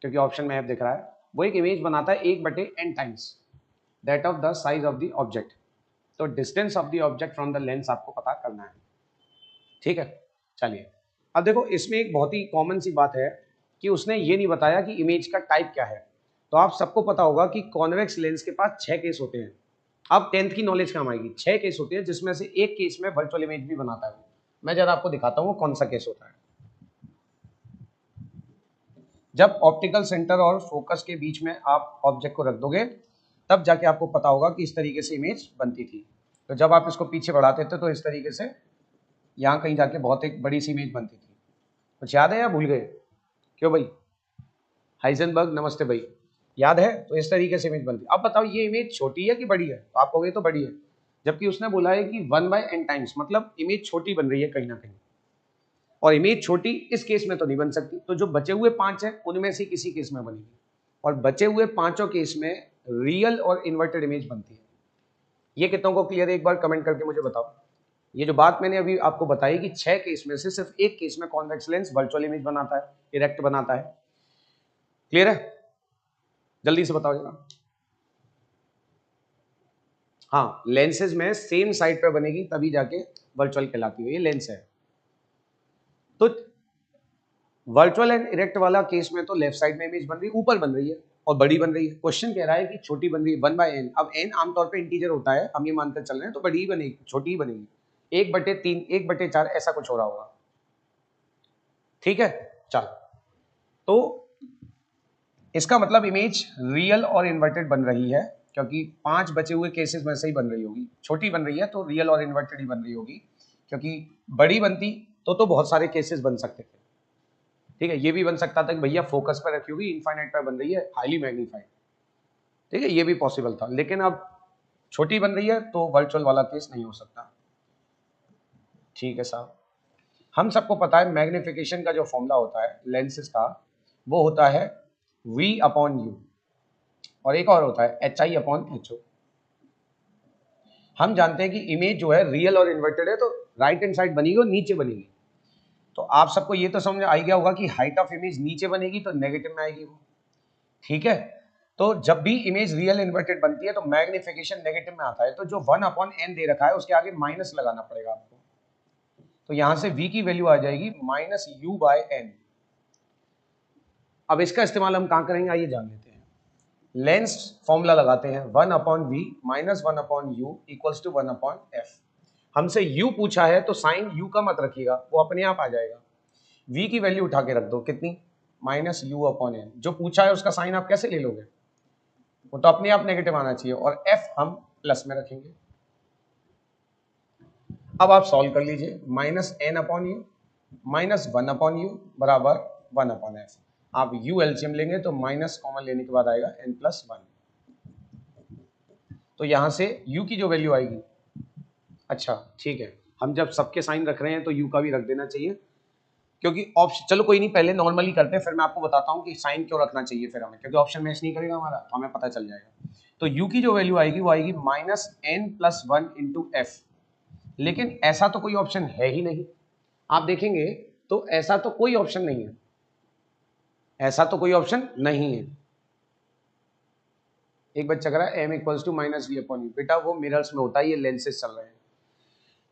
क्योंकि ऑप्शन में एफ दिख रहा है, वो एक इमेज बनाता है 1/n times that of the size of the object. तो distance of the object from the lens आपको पता करना है, ठीक है। चलिए अब देखो इसमें एक बहुत ही कॉमन सी बात है कि उसने ये नहीं बताया कि इमेज का टाइप क्या है। तो आप सबको पता होगा कि कॉन्वेक्स लेंस के पास 6 केस होते हैं। अब 10th की नॉलेज काम आएगी। 6 केस होते हैं जिसमें से एक केस में वर्चुअल इमेज भी बनाता है। मैं जरा आपको दिखाता हूँ कौन सा केस होता है। जब ऑप्टिकल सेंटर और फोकस के बीच में आप ऑब्जेक्ट को रख दोगे तब जाके आपको पता होगा कि इस तरीके से इमेज बनती थी। तो जब आप इसको पीछे बढ़ाते थे तो इस तरीके से यहाँ कहीं जाके बहुत एक बड़ी सी इमेज बनती थी। कुछ याद है या भूल गए? क्यों भाई? हाइजेनबर्ग नमस्ते भाई, याद है? तो इस तरीके से इमेज बनती। अब बताओ ये इमेज छोटी है कि बड़ी है? तो आप कहोगे तो बड़ी है, जबकि उसने बोला है कि 1/n टाइम्स, मतलब इमेज छोटी बन रही है कहीं ना कहीं। और इमेज छोटी इस केस में तो नहीं बन सकती, तो जो बचे हुए 5 हैं उनमें से किसी केस में बनेगी। और बचे हुए 5 केस में रियल और इन्वर्टेड इमेज बनती है। ये कितनों को क्लियर है? एक बार कमेंट करके मुझे बताओ। ये जो बात मैंने अभी आपको बताई कि 6 केस में से सिर्फ एक केस में कॉन्वेक्स लेंस वर्चुअल इमेज बनाता है, इरेक्ट बनाता है। क्लियर है? जल्दी से बताओ जरा। हाँ, लेंसेज में सेम साइड पे बनेगी तभी जाके वर्चुअल कहलाती है। ये लेंस है। तो वर्चुअल एंड इरेक्ट वाला केस में तो लेफ्ट साइड में इमेज बन रही है, ऊपर बन रही है और बड़ी बन रही है। क्वेश्चन कह रहा है कि छोटी बन रही है 1/n। अब n आमतौर पे इंटीजर होता है, हम ये मानकर चल रहे हैं, तो बड़ी ही बनेगी, छोटी ही बनेगी। 1/3, 1/4 ऐसा कुछ हो रहा होगा। ठीक है, चलो। तो इसका मतलब इमेज रियल और इन्वर्टेड बन रही है क्योंकि 5 बचे हुए केसेस में से ही बन रही होगी। छोटी बन रही है तो रियल और इन्वर्टेड ही बन रही होगी, क्योंकि बड़ी बनती तो बहुत सारे केसेस बन सकते थे। ठीक है, ये भी बन सकता था कि भैया फोकस पर रखी होगी, इनफाइनाइट पर बन रही है, हाईली मैग्नीफाइड। ठीक है, ये भी पॉसिबल था, लेकिन अब छोटी बन रही है तो वर्चुअल वाला केस नहीं हो सकता। ठीक है साहब, हम सबको पता है मैग्निफिकेशन का जो फॉर्मूला होता है लेंसेज का, वो होता है V/U, और एक और होता है HI/HO। हम जानते हैं कि इमेज जो है रियल और इन्वर्टेड है, तो राइट हैंड साइड बनेगी और नीचे बनेगी। तो आप सबको ये तो समझ आ गया होगा कि हाइट ऑफ इमेज नीचे बनेगी तो नेगेटिव में आएगी वो। ठीक है, तो जब भी इमेज रियल इन्वर्टेड बनती है तो मैग्निफिकेशन नेगेटिव में आता है, तो जो 1/n दे रखा है उसके आगे माइनस लगाना पड़ेगा आपको। तो यहां से v की वैल्यू आ जाएगी -u/n। अब इसका इस्तेमाल हम कहां करेंगे आइए जान लेते हैं। लेंस फॉर्मूला लगाते हैं 1/v - 1/u = 1/f। हमसे u पूछा है तो साइन u का मत रखिएगा, वो अपने आप आ जाएगा। v की वैल्यू उठा के रख दो, कितनी -u/n। जो पूछा है उसका साइन आप कैसे ले लोगे, वो तो अपने आप नेगेटिव आना चाहिए, और f हम प्लस में रखेंगे। अब आप सॉल्व कर लीजिए, -n/u - 1/u बराबर 1/f। आप u एलसीएम लेंगे तो माइनस कॉमन लेने के बाद आएगा n+1। तो यहां से u की जो वैल्यू आएगी, अच्छा ठीक है, हम जब सबके साइन रख रहे हैं तो u का भी रख देना चाहिए, क्योंकि ऑप्शन, चलो कोई नहीं, पहले नॉर्मली करते हैं फिर मैं आपको बताता हूं कि साइन क्यों रखना चाहिए फिर हमें, क्योंकि ऑप्शन मैच नहीं करेगा हमारा तो हमें पता चल जाएगा। तो u की जो वैल्यू आएगी वो आएगी -n+1 × f। लेकिन ऐसा तो कोई ऑप्शन है ही नहीं, आप देखेंगे तो ऐसा तो कोई ऑप्शन नहीं है, ऐसा तो कोई ऑप्शन नहीं है। एक बच्चा कह रहा है m = -v/u, बेटा वो मिरर्स में होता है, ये लेंसेज चल रहे हैं।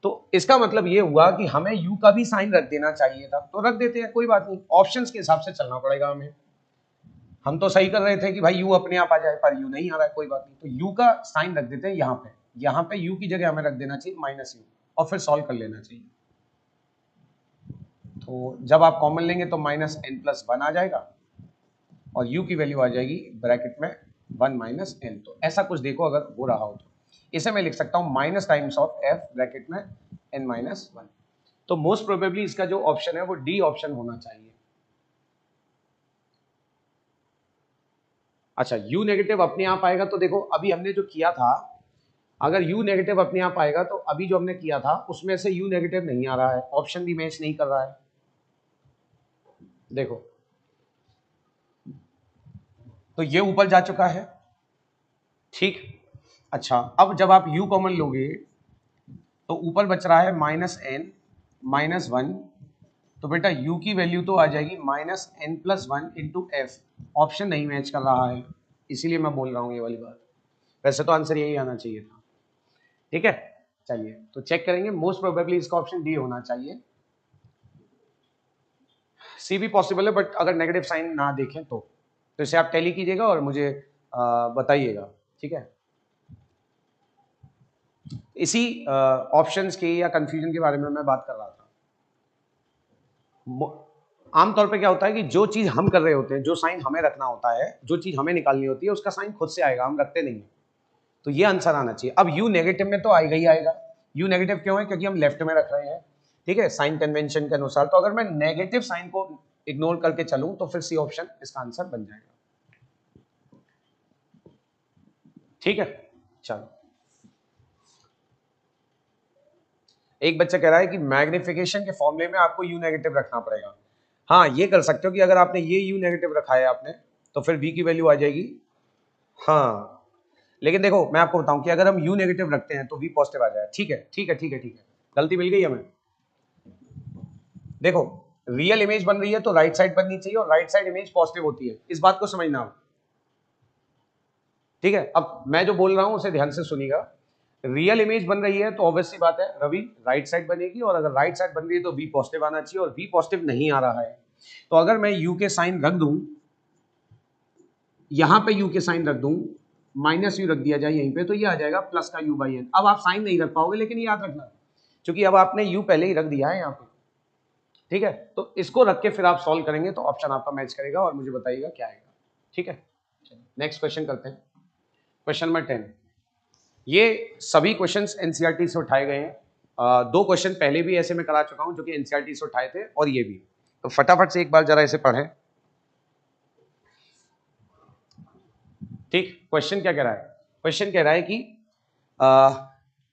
तो इसका मतलब ये हुआ कि हमें u का भी साइन रख देना चाहिए था, तो रख देते हैं, कोई बात नहीं, ऑप्शंस के हिसाब से चलना पड़ेगा हमें। हम तो सही कर रहे थे कि भाई u अपने आप आ जाए, पर u नहीं आ रहा है, कोई बात नहीं, तो u का साइन रख देते हैं यहाँ पे u की जगह हमें रख देना चाहिए -u और फिर सॉल्व कर लेना चाहिए। तो जब आप कॉमन लेंगे तो -n+1 आ जाएगा और u की वैल्यू आ जाएगी ब्रैकेट में 1 - n। तो ऐसा कुछ देखो अगर हो रहा हो तो इसे मैं लिख सकता हूं minus times of f bracket में n-1। तो मोस्ट प्रोबेबली इसका जो ऑप्शन है वो डी ऑप्शन होना चाहिए। अच्छा, u नेगेटिव अपने आप आएगा तो देखो अभी हमने जो किया था, अगर u नेगेटिव अपने आप आएगा तो अभी जो हमने किया था उसमें से u नेगेटिव नहीं आ रहा है, ऑप्शन भी मैच नहीं कर रहा है, देखो तो ये ऊपर जा चुका है, ठीक। अच्छा, अब जब आप u कॉमन लोगे तो ऊपर बच रहा है -n-1, तो बेटा u की वैल्यू तो आ जाएगी -n+1 × f। ऑप्शन नहीं मैच कर रहा है, इसीलिए मैं बोल रहा हूं ये वाली बात, वैसे तो आंसर यही आना चाहिए था, ठीक है। चलिए तो चेक करेंगे, मोस्ट प्रोबेबली इसका ऑप्शन डी होना चाहिए, सी भी पॉसिबल है, बट अगर नेगेटिव साइन ना देखें तो इसे आप टैली कीजिएगा और मुझे बताइएगा, ठीक है। इसी ऑप्शंस के या कंफ्यूजन के बारे में मैं बात कर रहा था। आमतौर पे क्या होता है कि जो चीज हम कर रहे होते हैं, जो साइन हमें रखना होता है, जो चीज हमें निकालनी होती है, उसका साइन खुद से आएगा, हम रखते नहीं है, तो ये आंसर आना चाहिए। अब u नेगेटिव में तो आएगा ही आएगा, u नेगेटिव क्यों है, क्योंकि हम लेफ्ट में रख रहे हैं, ठीक है, साइन कन्वेंशन के अनुसार। तो अगर मैं नेगेटिव साइन को इग्नोर करके चलूं तो फिर सी ऑप्शन इसका आंसर बन जाएगा, ठीक है। चलो, एक बच्चा कह रहा है कि मैग्निफिकेशन के फॉर्मूले में आपको u नेगेटिव रखना पड़ेगा। हाँ, ये कर सकते हो कि अगर आपने ये u नेगेटिव रखा है आपने, तो फिर v की वैल्यू आ जाएगी, हाँ, लेकिन देखो मैं आपको बताऊं कि अगर हम u नेगेटिव रखते हैं तो v पॉजिटिव आ जाएगा, ठीक है ठीक है ठीक है ठीक है, गलती मिल गई हमें। देखो रियल इमेज बन रही है तो राइट साइड बननी चाहिए और राइट साइड इमेज पॉजिटिव होती है, इस बात को समझना आप, ठीक है। अब मैं जो बोल रहा हूं उसे ध्यान से सुनिएगा, रियल इमेज बन रही है तो ऑब्वियस सी बात है रवि राइट साइड बनेगी, और अगर राइट साइड बन रही है तो v पॉजिटिव आना चाहिए, और v पॉजिटिव नहीं आ रहा है तो अगर मैं u के साइन रख दूं, यहां पे u के साइन रख दूं, -u रख दिया जाए यहीं पे, तो ये आ जाएगा प्लस का u/n। अब आप साइन नहीं रख पाओगे, लेकिन याद रखना क्योंकि अब आपने u पहले ही रख दिया है यहाँ पे, ठीक है। तो इसको रख के फिर आप सॉल्व करेंगे तो ऑप्शन आपका मैच करेगा और मुझे बताइएगा क्या आएगा, ठीक है। नेक्स्ट क्वेश्चन करते हैं, क्वेश्चन नंबर 10। ये सभी क्वेश्चंस एनसीईआरटी से उठाए गए हैं, 2 क्वेश्चन पहले भी ऐसे मैं करा चुका हूं जो कि एनसीईआरटी से उठाए थे, और ये भी, तो फटाफट से एक बार जरा इसे पढ़ें, ठीक। क्वेश्चन क्या कह रहा है, क्वेश्चन कह रहा है कि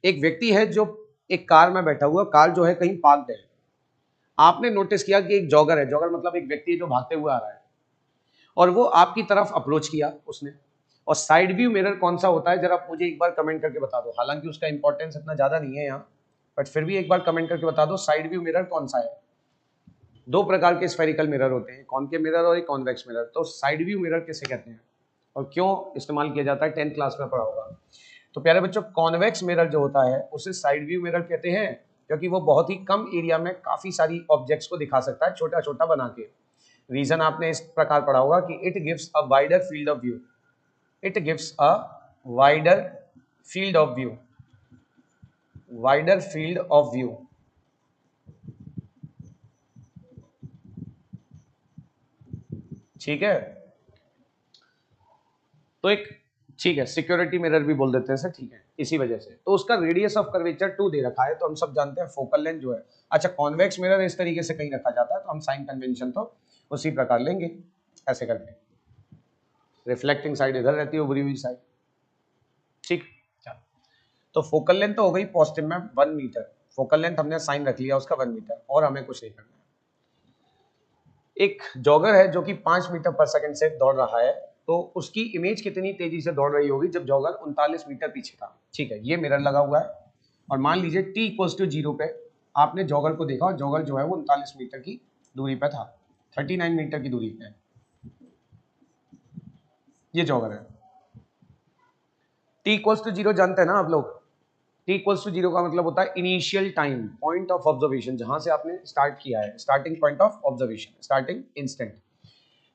एक व्यक्ति है जो एक कार में बैठा हुआ, कार जो है कहीं पार्क्ड है, आपने नोटिस किया कि एक जॉगर है, जॉगर मतलब एक व्यक्ति है जो भागते हुए आ रहा है, और वो आपकी तरफ अप्रोच किया उसने, और साइड व्यू मिरर कौन सा होता है जरा मुझे एक बार कमेंट करके बता दो, हालांकि उसका इंपॉर्टेंस इतना ज्यादा नहीं है यहाँ, बट फिर भी एक बार कमेंट करके बता दो साइड व्यू मिरर कौन सा है। 2 प्रकार के स्फेरिकल मिरर होते हैं, कॉनकेव मिरर और एक कॉन्वेक्स मिरर, तो साइड व्यू मिरर किसे कहते हैं, और क्यों इस्तेमाल किया जाता है 10th क्लास में पढ़ा होगा। तो प्यारे बच्चों, कॉन्वेक्स मिरर जो होता है उसे साइड व्यू मिरर कहते हैं, क्योंकि वो बहुत ही कम एरिया में काफी सारी ऑब्जेक्ट्स को दिखा सकता है छोटा छोटा बना के। रीजन आपने इस प्रकार पढ़ा होगा कि it gives a wider field of view, it gives a wider field of view, wider field of view. ठीक है, तो एक ठीक है सिक्योरिटी मिरर भी बोल देते हैं सर, ठीक है इसी वजह से। तो उसका रेडियस ऑफ कर्वेचर 2 दे रखा है, तो हम सब जानते हैं फोकल लेंथ जो है। अच्छा, कॉन्वेक्स मिरर इस तरीके से कहीं रखा जाता है, तो हम साइन कन्वेंशन तो उसी प्रकार लेंगे ऐसे करके। रिफ्लेक्टिंग साइड इधर रहती है, उभरी हुई साइड। ठीक, तो फोकल लेंथ तो हो गई पॉजिटिव में 1 मीटर, फोकल लेंथ हमने साइन रख लिया उसका 1 मीटर, और हमें कुछ नहीं करना है। एक जॉगर है जो कि 5 मीटर पर सेकंड से दौड़ रहा है, तो उसकी इमेज कितनी तेजी से दौड़ रही होगी जब जॉगर 39 मीटर पीछे था। ठीक है, ये मिरर लगा हुआ है, और मान लीजिए t = 0 पे आपने जॉगर को देखा, और जॉगर जो है वो 39 मीटर की दूरी पे था, 39 मीटर की दूरी पे ये जॉगर है। t = 0 जानते हैं ना आप लोग, t = 0 का मतलब होता है initial time, point of observation, जहां से आपने स्टार्ट किया है, starting point of observation, starting instant.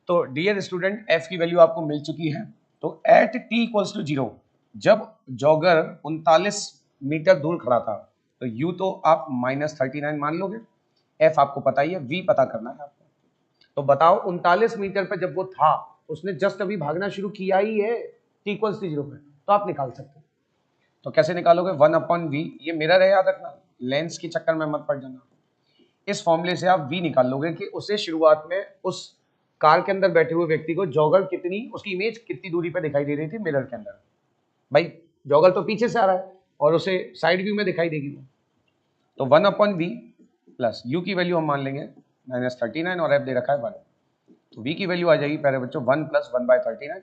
तो डियर स्टूडेंट, f की वैल्यू आपको मिल चुकी है। तो एट t = 0 जब जॉगर 39 मीटर दूर खड़ा था, तो u तो आप -39 मान लोगे, f आपको पता ही है, v पता करना है आपको। तो बताओ 39 मीटर पर जब वो था, उसने जस्ट अभी भागना शुरू किया ही है t = 0 पे, तो आप निकाल सकते हो। तो कैसे निकालोगे, 1/v, ये मिरर है याद रखना, लेंस के चक्कर में मत पड़ जाना। इस फॉर्मूले से आप v निकाल लोगे कि उसे शुरुआत में उस कार के अंदर बैठे हुए व्यक्ति को जॉगर कितनी, उसकी इमेज कितनी दूरी पे दिखाई दे रही थी मिरर के अंदर। भाई जॉगर तो पीछे से आ रहा है और उसे साइड व्यू में दिखाई देगी। तो 1/v प्लस u की वैल्यू हम मान लेंगे -39 और f दे रखा है 1, तो v की वैल्यू आ जाएगी प्यारे बच्चों 1 + 1/39,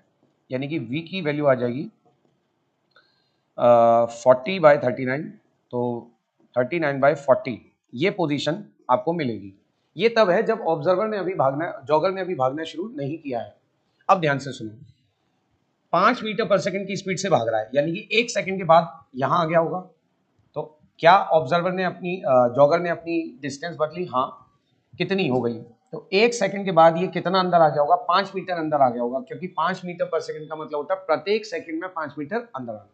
यानी कि v की वैल्यू आ जाएगी 40/39, तो 39/40 ये पोजीशन आपको मिलेगी। ये तब है जब ऑब्जर्वर ने अभी भागना, जॉगर ने अभी भागना शुरू नहीं किया है। अब ध्यान से सुनो, 5 मीटर पर सेकंड की स्पीड से भाग रहा है, यानी कि 1 सेकंड के बाद यहां आ गया होगा। तो क्या ऑब्जर्वर ने अपनी जॉगर ने अपनी डिस्टेंस बदली? हाँ, कितनी हो गई? तो 1 सेकंड के बाद ये कितना अंदर आ गया होगा? 5 मीटर अंदर आ गया होगा, क्योंकि 5 मीटर पर सेकंड का मतलब होता है प्रत्येक सेकंड में 5 मीटर अंदर आना।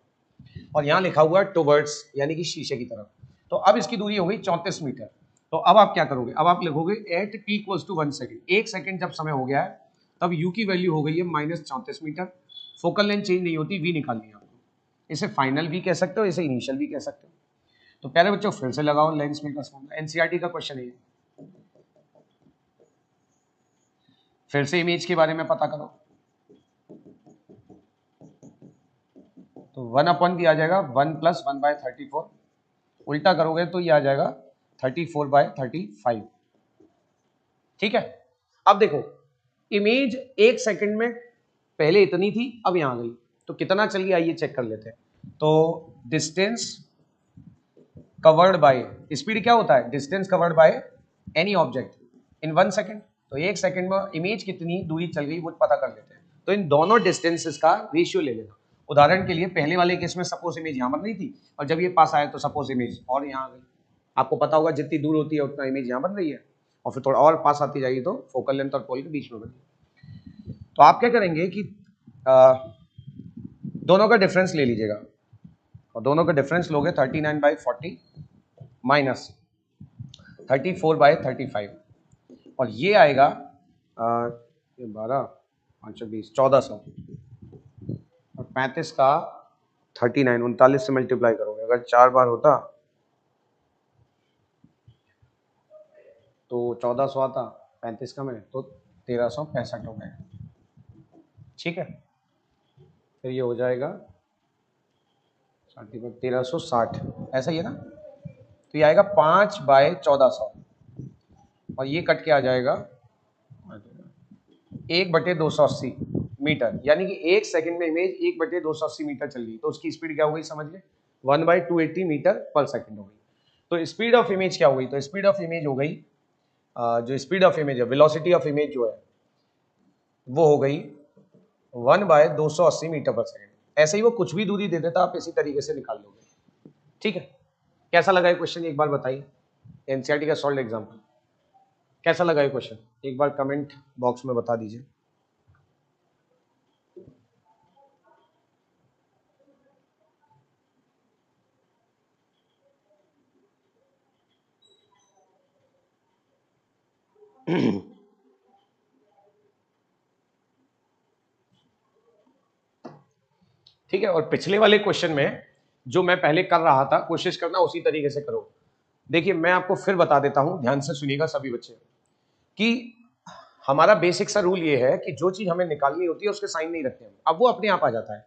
और यहाँ लिखा हुआ है टुवर्ड्स, यानी कि शीशे की तरफ। तो अब इसकी दूरी हो गई 34 मीटर। तो अब आप क्या करोगे? अब आप लिखोगे एट t = 1 सेकंड, 1 सेकंड जब समय हो गया है, तब u की वैल्यू हो गई है -34 मीटर। फोकल लेंथ चेंज नहीं होती, v निकालनी है आपको। इसे फाइनल भी कह सकते हो, इसे इनिशियल भी कह सकते हो। तो प्यारे बच्चों फिर से लगाओ लेंस मेकर्स फॉर्मूला, एनसीईआरटी का क्वेश्चन है। फिर से इमेज के बारे में पता करो। तो 1/v आ जाएगा 1 + 1/34, उल्टा करोगे तो ये आ जाएगा 34/35। ठीक है, अब देखो इमेज 1 सेकंड में पहले इतनी थी, अब यहां आ गई, तो कितना चल गया आइए चेक कर लेते हैं। तो डिस्टेंस कवर्ड बाय, स्पीड क्या होता है? Distance covered by any object in 1 second. तो 1 सेकंड में इमेज कितनी दूरी चल गई वो पता कर लेते हैं। तो इन दोनों डिस्टेंसेस का रेशियो ले लेना। उदाहरण के लिए पहले वाले केस में सपोज इमेज यहाँ बन रही थी, और जब ये पास आया तो सपोज इमेज और यहाँ आ गई। आपको पता होगा जितनी दूर होती है उतना इमेज यहाँ बन रही है, और फिर थोड़ा और पास आती जाएगी तो फोकल लेंथ और पोल के बीच में बनी। तो आप क्या करेंगे कि दोनों का डिफरेंस ले लीजिएगा, और दोनों का डिफरेंस लोगे 39/40 माइनस 34/35, और ये आएगा 12 5 20 1400, और 35 का 39 39 से मल्टीप्लाई करोगे, अगर 4 बार होता तो 1400 आता, 35 का में तो 1365 हो गए। ठीक है, फिर ये हो जाएगा 1360, ऐसा ही है ना। तो ये आएगा 5/1400, और ये कट के आ जाएगा 1/280 मीटर, यानी कि 1 सेकंड में इमेज 1/280 मीटर चल गई। तो उसकी स्पीड क्या हो गई समझ गए? 1/280 मीटर पर सेकंड हो गई। तो स्पीड ऑफ इमेज क्या हो गई? तो स्पीड ऑफ इमेज हो गई, जो स्पीड ऑफ इमेज है, वेलोसिटी ऑफ इमेज जो है वो हो गई 1/280 मीटर पर सेकेंड। ऐसे ही वो कुछ भी दूरी दे देता, आप इसी तरीके से निकाल लोगे। ठीक है, कैसा लगा ये क्वेश्चन एक बार बताइए। एनसीईआरटी का सॉल्व एग्जाम्पल कैसा लगा ये क्वेश्चन, एक बार कमेंट बॉक्स में बता दीजिए। ठीक है, और पिछले वाले क्वेश्चन में जो मैं पहले कर रहा था, कोशिश करना उसी तरीके से करो। देखिए मैं आपको फिर बता देता हूं, ध्यान से सुनिएगा सभी बच्चे, कि हमारा बेसिक सा रूल ये है कि जो चीज हमें निकालनी होती है उसके साइन नहीं रखते हैं, अब वो अपने आप आ जाता है।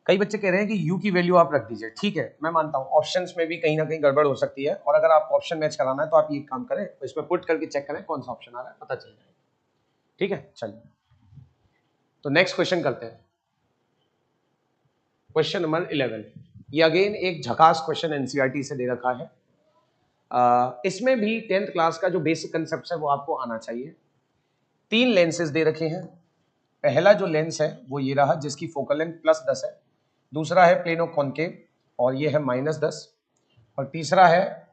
कई बच्चे कह रहे हैं कि यू की वैल्यू आप रख दीजिए, ठीक है मैं मानता हूं ऑप्शंस में भी कहीं ना कहीं गड़बड़ हो सकती है, और अगर आपको ऑप्शन मैच कराना है तो आप ये काम करें, तो इसमें पुट करके चेक करें कौन सा ऑप्शन आ रहा है, पता चल जाएगा। ठीक है, चलिए तो नेक्स्ट क्वेश्चन करते हैं। क्वेश्चन नंबर 11, ये अगेन एक झकास क्वेश्चन एनसीईआरटी से दे रखा है। इसमें भी 10th क्लास का जो बेसिक कंसेप्ट है वो आपको आना चाहिए। 3 लेंसेज दे रखे हैं। पहला जो लेंस है वो ये रहा, जिसकी फोकल लेंथ +10 है। दूसरा है प्लेनो कॉनकेव और ये है -10, और तीसरा है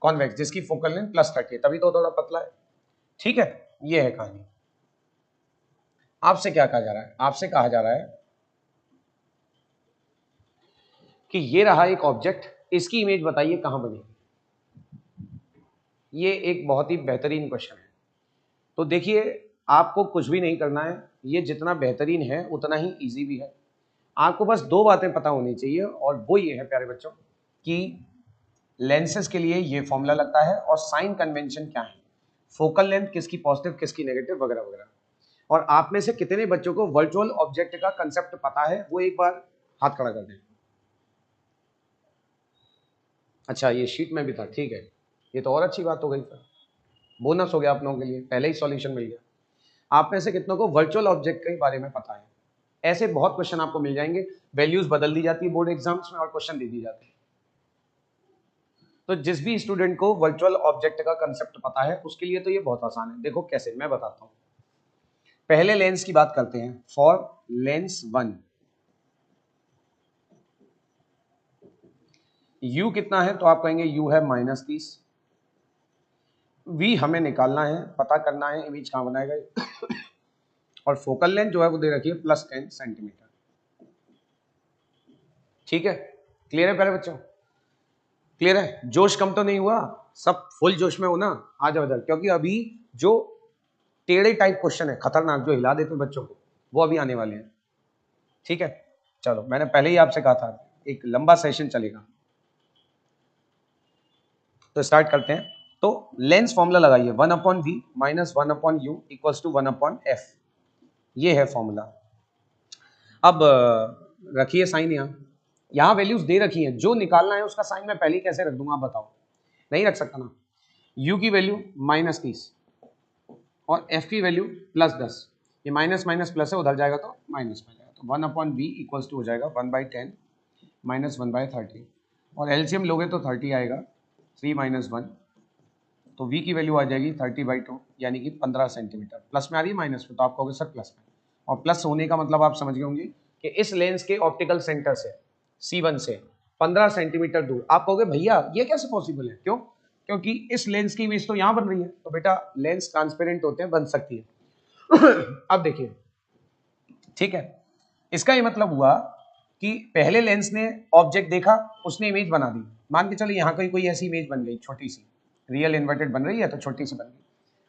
कॉन्वेक्स जिसकी फोकल लेंथ +30, तभी तो थोड़ा पतला है। ठीक है, ये है कहानी। आपसे क्या कहा जा रहा है, आपसे कहा जा रहा है कि ये रहा एक ऑब्जेक्ट, इसकी इमेज बताइए कहां बनेगी। ये एक बहुत ही बेहतरीन क्वेश्चन है। तो देखिए आपको कुछ भी नहीं करना है, ये जितना बेहतरीन है उतना ही इजी भी है। आपको बस 2 बातें पता होनी चाहिए, और वो ये है प्यारे बच्चों कि लेंसेज के लिए ये फॉर्मूला लगता है और साइन कन्वेंशन क्या है, फोकल लेंथ किसकी पॉजिटिव किसकी नेगेटिव वगैरह वगैरह। और आप में से कितने बच्चों को वर्चुअल ऑब्जेक्ट का कंसेप्ट पता है, वो एक बार हाथ खड़ा कर दें। अच्छा ये शीट में भी था, ठीक है, ये तो और अच्छी बात हो गई, फिर बोनस हो गया आप लोगों के लिए, पहले ही सॉल्यूशन मिल गया। आप में से कितनों को वर्चुअल ऑब्जेक्ट के बारे में पता है। ऐसे बहुत क्वेश्चन आपको मिल जाएंगे, वैल्यूज बदल दी जाती है बोर्ड एग्जाम्स में और क्वेश्चन दे दी जाते हैं। तो जिस भी स्टूडेंट को वर्चुअल ऑब्जेक्ट का कंसेप्ट पता है उसके लिए तो ये बहुत आसान है। देखो कैसे, मैं बताता हूं। पहले लेंस की बात करते हैं। फॉर लेंस 1 u कितना है, तो आप कहेंगे u है -30। v हमें निकालना है, पता करना है इमेज कहां बनाएगा और फोकल लेंथ जो है वो दे रखी है +10 सेंटीमीटर। ठीक है, क्लियर है प्यारे बच्चों, क्लियर है। जोश कम तो नहीं हुआ, सब फुल जोश में हो ना, आ जाओ इधर, क्योंकि अभी जो टेढ़े टाइप क्वेश्चन है खतरनाक, जो हिला देते हैं बच्चों को, वो अभी आने वाले हैं। ठीक है, चलो मैंने पहले ही आपसे कहा था एक लंबा सेशन चलेगा, तो स्टार्ट करते हैं। तो लेंस फॉर्मूला लगाइए, 1/v - 1/u = 1/f, ये है फॉर्मूला। अब रखिए साइन, यहाँ वैल्यूज दे रखी हैं, जो निकालना है उसका साइन मैं पहले ही कैसे रख दूंगा आप बताओ, नहीं रख सकता ना। u की वैल्यू -30 और f की वैल्यू +10, ये माइनस माइनस प्लस है, उधर जाएगा तो माइनस में जाएगा, तो 1/v = हो जाएगा 1/10 - 1/30, और एलसीएम लोगे तो 30 आएगा, 3 - 1, तो v की वैल्यू आ जाएगी 30/2 यानी कि 15 सेंटीमीटर। प्लस में आ रही है माइनस में, तो आप कहोगे सर प्लस में, और प्लस होने का मतलब आप समझ गए होंगे कि इस लेंस के ऑप्टिकल सेंटर से C1 से 15 सेंटीमीटर दूर। आप कहोगे भैया ये कैसे पॉसिबल है, क्यों? क्योंकि इस लेंस की इमेज तो यहाँ बन रही है, तो बेटा लेंस ट्रांसपेरेंट होते हैं, बन सकती है। अब देखिए, ठीक है, इसका ये मतलब हुआ कि पहले लेंस ने ऑब्जेक्ट देखा, उसने इमेज बना दी। मान के चलो यहाँ कोई ऐसी इमेज बन गई छोटी सी, रियल इन्वर्टेड बन रही है तो छोटी सी बन गई।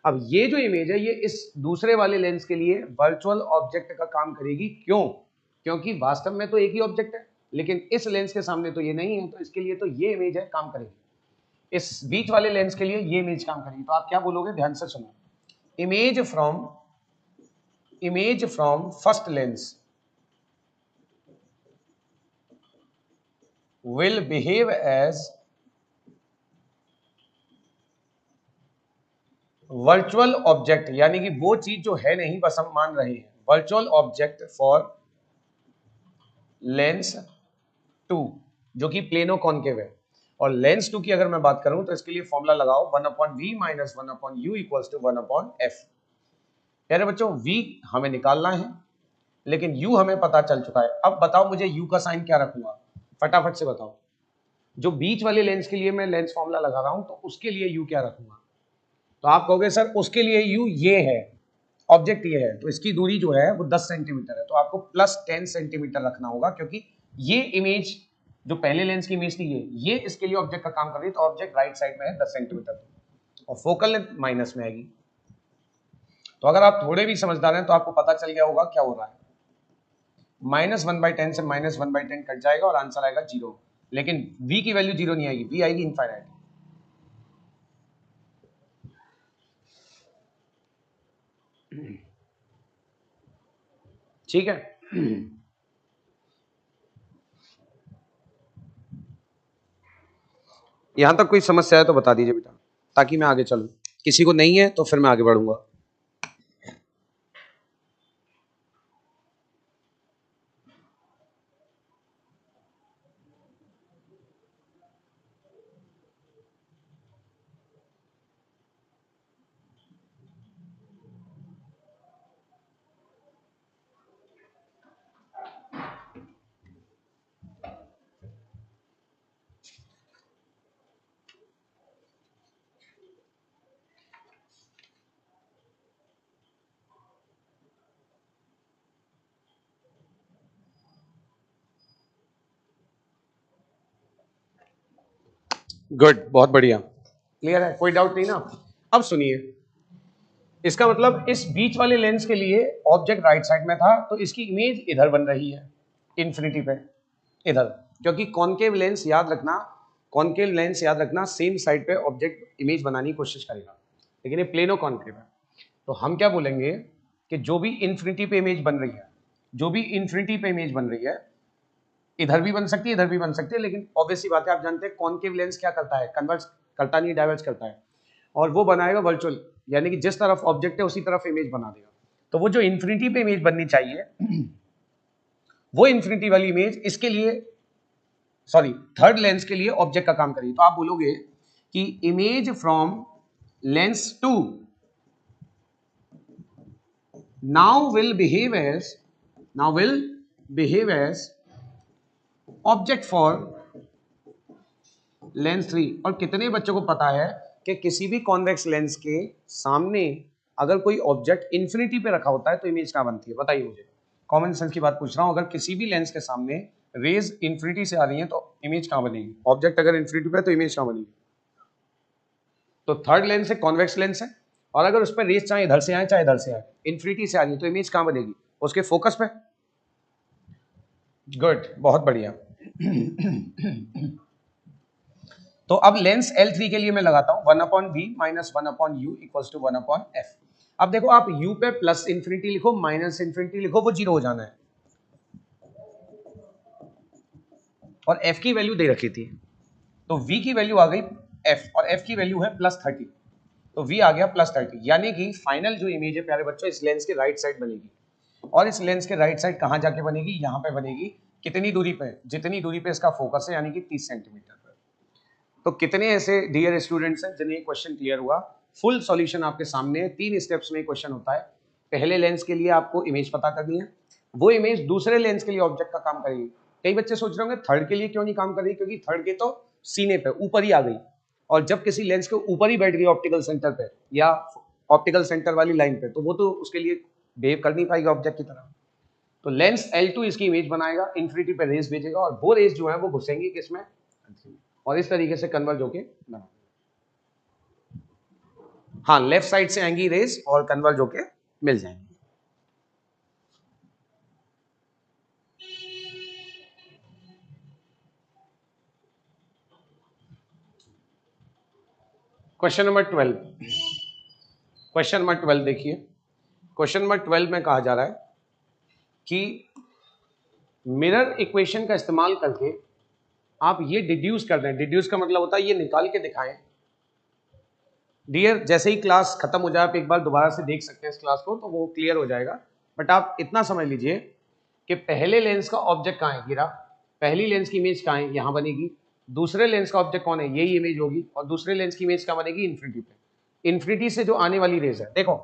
अब ये जो इमेज है ये इस दूसरे वाले लेंस के लिए वर्चुअल ऑब्जेक्ट का काम करेगी, क्यों? क्योंकि वास्तव में तो एक ही ऑब्जेक्ट है, लेकिन इस लेंस के सामने तो ये नहीं है, तो इसके लिए तो ये इमेज है काम करेगी। इस बीच वाले लेंस के लिए ये इमेज काम करेगी। तो आप क्या बोलोगे, ध्यान से सुनो, image from first lens will behave as virtual object, यानी कि वो चीज जो है नहीं बस हम मान रहे हैं, वर्चुअल ऑब्जेक्ट फॉर लेंस 2 जो कि प्लेनो कॉनकेव है। और लेंस 2 की अगर मैं बात करूं तो इसके लिए फॉर्मूला लगाओ 1/v - 1/u = 1/f। यानी बच्चों v हमें निकालना है, लेकिन u हमें पता चल चुका है। अब बताओ मुझे u का साइन क्या रखूंगा, फटाफट से बताओ। जो बीच वाले लेंस के लिए मैं लेंस फॉर्मूला लगा रहा हूं तो उसके लिए u क्या रखूंगा, तो आप कहोगे सर उसके लिए u ये है, ऑब्जेक्ट ये है, तो इसकी दूरी जो है वो 10 सेंटीमीटर है, तो आपको प्लस 10 सेंटीमीटर रखना होगा, क्योंकि ये इमेज जो पहले लेंस की इमेज थी ये इसके लिए ऑब्जेक्ट का काम कर रही है, तो ऑब्जेक्ट राइट साइड में है 10 सेंटीमीटर और फोकल लेंथ माइनस में आएगी। तो अगर आप थोड़े भी समझदार हैं तो आपको पता चल गया होगा क्या हो रहा है। -1/10 से -1/10 कट जाएगा और आंसर आएगा 0, लेकिन v की वैल्यू 0 नहीं आएगी, v आएगी इनफाइनाइट। ठीक है, यहां तक कोई समस्या है तो बता दीजिए बेटा, ताकि मैं आगे चलूं। किसी को नहीं है तो फिर मैं आगे बढ़ूंगा। गुड, बहुत बढ़िया, क्लियर है, कोई डाउट नहीं ना। अब सुनिए, इसका मतलब इस बीच वाले लेंस के लिए ऑब्जेक्ट राइट साइड में था, तो इसकी इमेज इधर बन रही है इन्फिनिटी पे, इधर, क्योंकि कॉनकेव लेंस याद रखना, कॉनकेव लेंस याद रखना सेम साइड पे ऑब्जेक्ट इमेज बनाने की कोशिश करेगा, लेकिन ये प्लेनो कॉनकेव है। तो हम क्या बोलेंगे कि जो भी इन्फिनिटी पे इमेज बन रही है, जो भी इन्फिनिटी पे इमेज बन रही है, इधर भी बन सकती है इधर भी बन सकती है, लेकिन ऑब्वियसली बात है, आप जानते हैं कॉनकेव लेंस क्या करता है, कन्वर्स करता नहीं, डाइवर्ज करता है, और वो बनाएगा वर्चुअल, यानी कि जिस तरफ ऑब्जेक्ट है उसी तरफ इमेज बना देगा। तो वो जो इन्फिनिटी पे इमेज बननी चाहिए वो इन्फिनिटी वाली इमेज इसके लिए, सॉरी, थर्ड लेंस के लिए ऑब्जेक्ट का काम करेगी। तो आप बोलोगे कि image from lens 2 now will behave as object for Lenz 3। और कितने बच्चों को पता है कि किसी भी कॉन्वेक्स लेंस के सामने अगर कोई ऑब्जेक्ट इन्फिनिटी पे रखा होता है तो इमेज कहां बनती है, बताइए मुझे, कॉमन सेंस की बात पूछ रहा हूं। अगर किसी भी लेंस के सामने रेज इन्फिनिटी से आ रही है तो इमेज कहां बनेगी, ऑब्जेक्ट अगर इन्फिनिटी पे है तो इमेज कहां बनेगी, तो थर्ड लेंस है, कॉन्वेक्स लेंस है, और अगर उस पर रेज चाहे इधर से आए चाहे इधर से आए, इन्फिनिटी से आ रही है तो इमेज कहां बनेगी, उसके फोकस पे। गुड, बहुत बढ़िया। तो अब लेंस L3 के लिए मैं लगाता हूं 1/v minus 1/u equals to 1/f। अब देखो, आप u पे प्लस इन्फिनिटी लिखो माइनस इन्फिनिटी लिखो, वो 0 हो जाना है, और f की वैल्यू दे रखी थी, तो v की वैल्यू आ गई f, और f की वैल्यू है +30, तो v आ गया +30, यानी कि फाइनल जो इमेज है प्यारे बच्चों इस लेंस के राइट साइड बनेगी, और इस लेंस के राइट साइड कहां जाके बनेगी, यहां पे बनेगी। कितनी दूरी पे, जितनी दूरी पे इसका फोकस है, यानी कि 30 सेंटीमीटर पर। तो कितने ऐसे डियर स्टूडेंट्स हैं जिन्हें क्वेश्चन क्लियर हुआ, फुल सॉल्यूशन आपके सामने है, 3 स्टेप्स में क्वेश्चन होता है। पहले लेंस के लिए आपको इमेज पता करनी है, वो इमेज दूसरे लेंस के लिए ऑब्जेक्ट का काम करेगी। कई बच्चे सोच रहे होंगे थर्ड के लिए क्यों नहीं काम कर रही, क्योंकि थर्ड के तो सीने पे ऊपर ही आ गई, और जब किसी लेंस के ऊपर ही बैठ गई ऑप्टिकल सेंटर पे या ऑप्टिकल सेंटर वाली लाइन पे, तो वो तो उसके लिए बिहेव कर नहीं पाएगी ऑब्जेक्ट की तरह। तो लेंस L2 इसकी इमेज बनाएगा, इन्फिनिटी पे रेज भेजेगा, और वो रेज जो है वो घुसेंगी किसमें, और इस तरीके से कन्वर्ज होके बना, हाँ, लेफ्ट साइड से आएंगी रेज और कन्वर्ज होके मिल जाएंगी। क्वेश्चन नंबर 12, क्वेश्चन नंबर 12 देखिए, क्वेश्चन नंबर 12 में कहा जा रहा है कि मिरर इक्वेशन का इस्तेमाल करके आप ये डिड्यूस कर दें, डिड्यूस का मतलब होता है ये निकाल के दिखाएं। डियर, जैसे ही क्लास खत्म हो जाए आप एक बार दोबारा से देख सकते हैं इस क्लास को, तो वो क्लियर हो जाएगा, बट आप इतना समझ लीजिए कि पहले लेंस का ऑब्जेक्ट कहाँ है, गिरा, पहली लेंस की इमेज कहाँ है, यहाँ बनेगी, दूसरे लेंस का ऑब्जेक्ट कौन है, यही इमेज होगी, और दूसरे लेंस की इमेज कहाँ बनेगी, इन्फिनिटी पे। इन्फिनिटी से जो आने वाली रेज है, देखो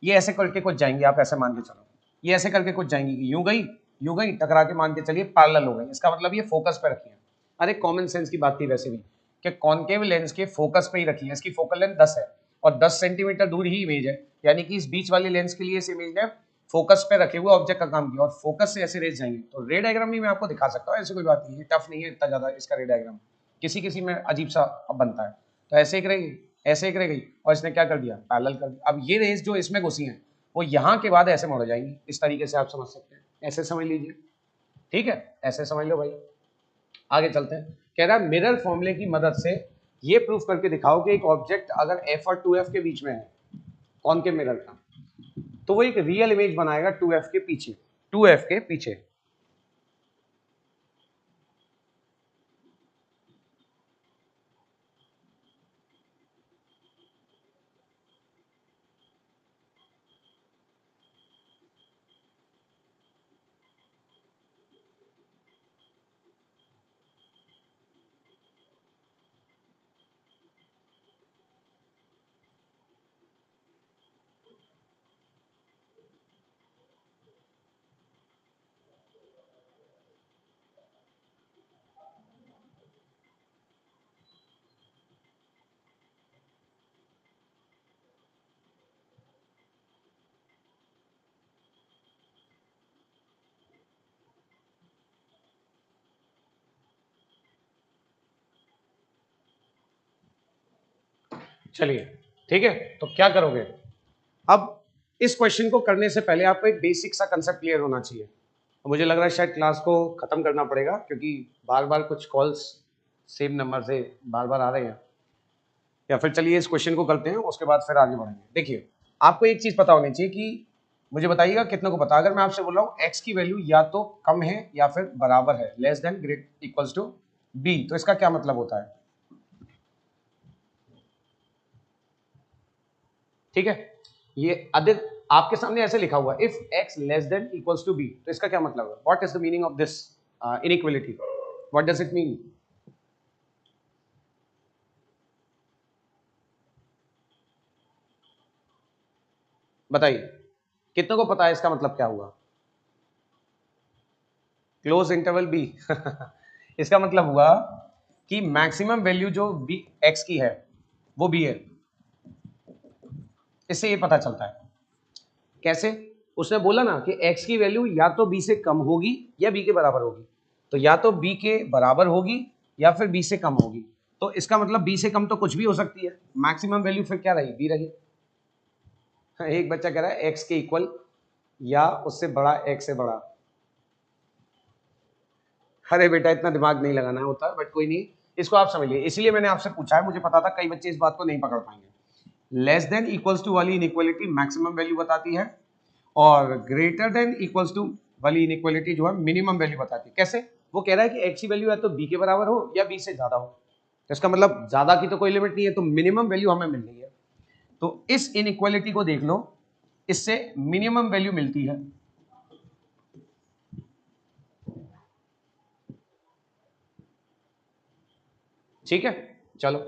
ये ऐसे करके कुछ जाएंगे, आप ऐसे मान के चलो, ये ऐसे करके कुछ जाएंगी, यूं गई टकरा के मान के चलिए पैरेलल हो गई, इसका मतलब ये फोकस पे रखी है। अरे कॉमन सेंस की बात थी वैसे भी कि कॉनकेव लेंस के फोकस पे ही रखी है, इसकी फोकल लेंथ 10 है और 10 सेंटीमीटर दूर ही इमेज है, यानी कि इस बीच वाली लेंस के लिए इस इमेज ने फोकस पे रखे हुए ऑब्जेक्ट का काम किया और फोकस से ऐसे रेज जाएंगे। तो रे डायग्राम भी मैं आपको दिखा सकता हूँ, ऐसी कोई बात नहीं है, टफ नहीं है इतना ज्यादा इसका रे डायग्राम, किसी किसी में अजीब सा बनता है। तो ऐसे एक रहेगी, ऐसे एक रह गई और इसने क्या कर दिया, पैरेलल कर दिया। अब ये रेज जो इसमें घुसी हैं वो यहाँ के बाद ऐसे मुड़ जाएंगी, इस तरीके से आप समझ सकते हैं, ऐसे समझ लीजिए, ठीक है, ऐसे समझ लो भाई। आगे चलते हैं, कह रहा है मिरर फॉर्मूले की मदद से ये प्रूफ करके दिखाओ कि एक ऑब्जेक्ट अगर f और 2f के बीच में है कॉनकेव मिरर का, तो वो एक रियल इमेज बनाएगा 2f के पीछे, 2f के पीछे। चलिए ठीक है, तो क्या करोगे अब, इस क्वेश्चन को करने से पहले आपको एक बेसिक सा कंसेप्ट क्लियर होना चाहिए। मुझे लग रहा है शायद क्लास को खत्म करना पड़ेगा क्योंकि बार बार कुछ कॉल्स सेम नंबर से बार बार आ रहे हैं, या फिर चलिए इस क्वेश्चन को करते हैं उसके बाद फिर आगे बढ़ेंगे। देखिए आपको एक चीज पता होनी चाहिए कि, मुझे बताइएगा कितनों को पता, अगर मैं आपसे बोल रहा हूँ x की वैल्यू या तो कम है या फिर बराबर है, less than great equals to b, तो इसका क्या मतलब होता है, ठीक है, ये अधिक आपके सामने ऐसे लिखा हुआ if x less than equals to b, तो इसका क्या मतलब है, what is the meaning of this inequality, what does it mean. बताइए कितनों को पता है इसका मतलब क्या हुआ, क्लोज इंटरवल बी इसका मतलब हुआ कि मैक्सिमम वैल्यू जो बी एक्स की है वो बी है, इससे ये पता चलता है। कैसे, उसने बोला ना कि x की वैल्यू या तो b से कम होगी या b के बराबर होगी, तो या तो b के बराबर होगी या फिर b से कम होगी, तो इसका मतलब b से कम तो कुछ भी हो सकती है, मैक्सिमम वैल्यू फिर क्या रही, b रही। एक बच्चा कह रहा है x के इक्वल या उससे बड़ा, x से बड़ा। अरे बेटा इतना दिमाग नहीं लगाना होता, बट कोई नहीं, इसको आप समझ लीजिए, इसलिए मैंने आपसे पूछा है, मुझे पता था कई बच्चे इस बात को नहीं पकड़ पाएंगे। लेस देन इक्वल्स टू वाली इनइक्वालिटी मैक्सिमम वैल्यू बताती है और ग्रेटर देन इक्वल्स टू वाली इनइक्वालिटी जो है मिनिमम वैल्यू बताती है। कैसे, वो कह रहा है कि x की वैल्यू या तो b के बराबर हो या b से ज्यादा हो, तो इसका मतलब ज्यादा की तो कोई लिमिट नहीं है, तो मिनिमम वैल्यू हमें मिल रही है। तो इस इनइक्वालिटी को देख लो, इससे मिनिमम वैल्यू मिलती है, ठीक है। चलो,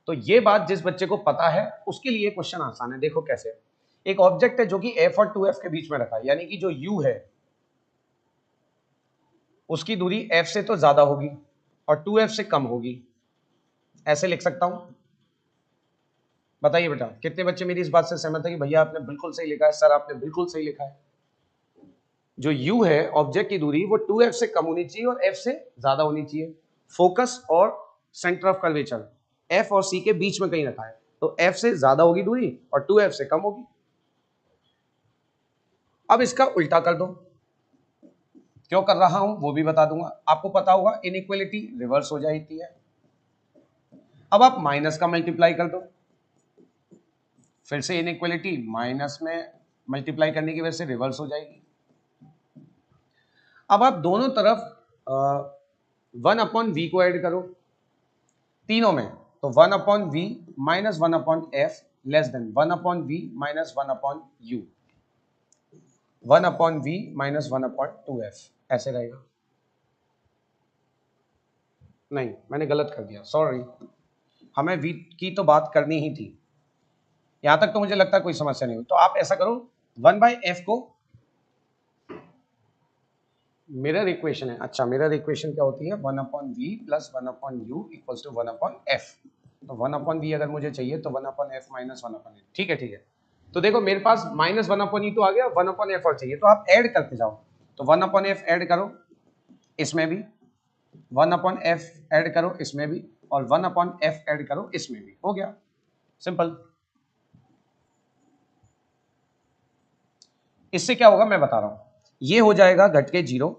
तो ये बात जिस बच्चे को पता है उसके लिए क्वेश्चन आसान है। देखो कैसे, एक ऑब्जेक्ट है जो कि f और 2f के बीच में रखा है, यानी कि जो u है उसकी दूरी f से तो ज्यादा होगी और 2f से कम होगी, ऐसे लिख सकता हूं। बताइए बेटा कितने बच्चे मेरी इस बात से सहमत है कि भैया आपने बिल्कुल सही लिखा है, सर आपने बिल्कुल सही लिखा है। जो u है ऑब्जेक्ट की दूरी वो 2f से कम होनी चाहिए और f से ज्यादा होनी चाहिए, फोकस और सेंटर ऑफ कर्वेचर f और c के बीच में कहीं रखा है, तो f से ज्यादा होगी दूरी और 2f से कम होगी। अब इसका उल्टा कर दो, क्यों कर रहा हूं वो भी बता दूंगा, आपको पता होगा इनइक्वालिटी रिवर्स हो जाती है। अब आप माइनस का मल्टीप्लाई कर दो, फिर से इनइक्वालिटी माइनस में मल्टीप्लाई करने की वजह से रिवर्स हो जाएगी। अब आप दोनों तरफ 1/v को ऐड करो तीनों में, तो 1/v minus 1/f less than 1/v minus 1/u, 1/v minus 1/2f, ऐसे रहेगा। नहीं मैंने गलत कर दिया, सॉरी, हमें v की तो बात करनी ही थी, यहां तक तो मुझे लगता है कोई समस्या नहीं हुई। तो आप ऐसा करो 1/f को मिरर इक्वेशन है, अच्छा मिरर इक्वेशन क्या होती है, 1/v plus 1/u equals to 1/f। तो 1/v अगर मुझे चाहिए तो 1/f माइनस 1/f, ठीक है ठीक है। तो देखो मेरे पास माइनस 1/e तो आ गया, 1/f और चाहिए, तो आप ऐड करते जाओ। तो 1/f ऐड करो इसमें भी, 1/f ऐड करो इसमें भी, और 1/f ऐड करो इसमें भी, हो गया सिंपल। इससे क्या होगा मैं बता रहा हूं, ये हो जाएगा घट के 0,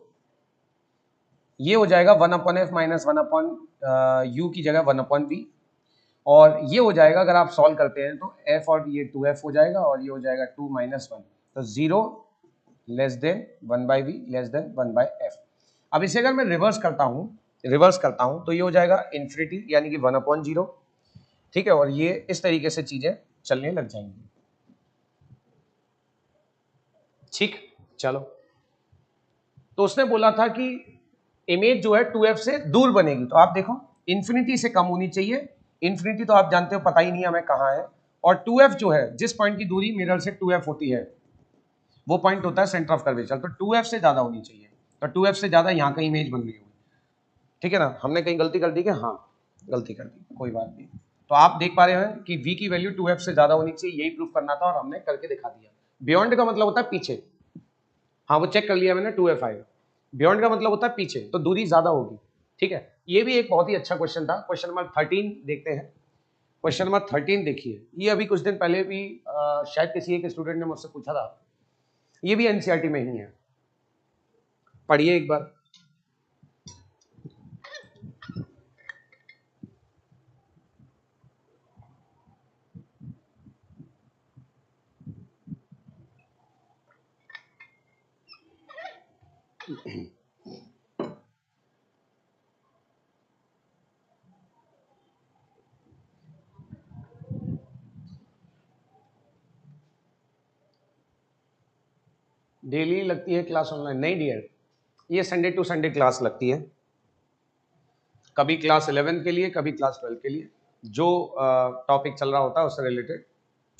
ये हो जाएगा 1/f माइनस 1/u की जगह 1/v, और ये हो जाएगा अगर आप सॉल्व करते हैं तो f और ये 2f हो जाएगा, और ये हो जाएगा 2 माइनस 1, तो 0 less than 1/v less than 1/f। अब इसे अगर मैं रिवर्स करता हूं तो ये हो जाएगा इन्फिनिटी यानी कि 1/0, ठीक है, और ये इस तरीके से चीजें चलने लग जाएंगी, ठीक। चलो, तो उसने बोला था कि इमेज जो है 2f से दूर बनेगी, तो आप देखो इन्फिनिटी से कम होनी चाहिए, इन्फिनिटी तो आप जानते हो पता ही नहीं हमें कहाँ है, और 2f जो है जिस पॉइंट की दूरी मिरर से 2f होती है वो पॉइंट होता है सेंटर ऑफ कर्वेचर, तो 2f से ज्यादा होनी चाहिए, तो 2f से ज्यादा यहाँ का इमेज बन रही होगी, ठीक है ना। हमने कहीं गलती कर दी क्या, हाँ गलती कर दी, कोई बात नहीं। तो आप देख पा रहे हैं कि v की वैल्यू 2f से ज्यादा होनी चाहिए, यही प्रूफ करना था और हमने करके दिखा दिया। बियॉन्ड का मतलब होता है पीछे, हाँ वो चेक कर लिया मैंने, 2f आएगा। बियॉन्ड का मतलब होता है पीछे, तो दूरी ज्यादा होगी, ठीक है। ये भी एक बहुत ही अच्छा क्वेश्चन था। क्वेश्चन नंबर 13 देखते हैं। क्वेश्चन नंबर 13 देखिए, ये अभी कुछ दिन पहले भी शायद किसी एक स्टूडेंट ने मुझसे पूछा था, ये भी एनसीईआरटी में ही है, पढ़िए एक बार। डेली लगती है क्लास ऑनलाइन? नहीं डियर, ये संडे टू संडे क्लास लगती है, कभी क्लास 11 के लिए कभी क्लास 12 के लिए, जो टॉपिक चल रहा होता है उससे रिलेटेड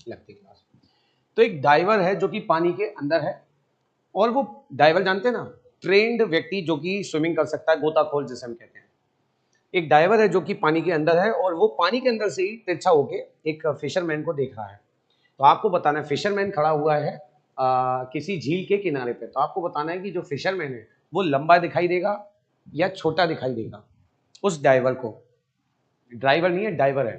लगती है क्लास। तो एक डाइवर है जो कि पानी के अंदर है, और वो डाइवर जानते हैं ना, ट्रेंड व्यक्ति जो कि स्विमिंग कर सकता है, गोताखोर जिसे हम कहते हैं। एक डाइवर है जो कि पानी के अंदर है, और वो पानी के अंदर से ही तिरछा होके एक फिशरमैन को देख रहा है। तो आपको बताना है, फिशरमैन खड़ा हुआ है किसी झील के किनारे पे, तो आपको बताना है कि जो फिशरमैन है वो लंबा दिखाई देगा या छोटा दिखाई देगा उस डाइवर को। ड्राइवर नहीं है, डाइवर है।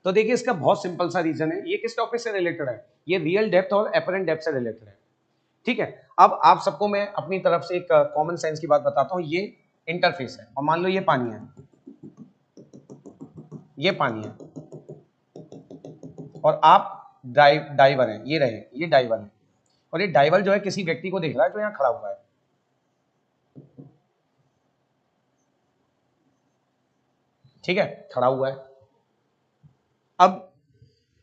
तो देखिए इसका बहुत सिंपल सा रीजन है, ये किस टॉपिक से रिलेटेड है, ये रियल डेप्थ और एपरेंट डेप्थ से रिलेटेड है, ठीक है। अब आप सबको मैं अपनी तरफ से एक कॉमन सेंस की बात बताता हूँ। ये इंटरफेस है, और मान लो ये पानी है, ये पानी है, और आप डाइवर हैं, ये रहे, ये डाइवर है, और ये डाइवर जो है किसी व्यक्ति को देख रहा है जो यहाँ खड़ा हुआ है, ठीक है, खड़ा हुआ है। अब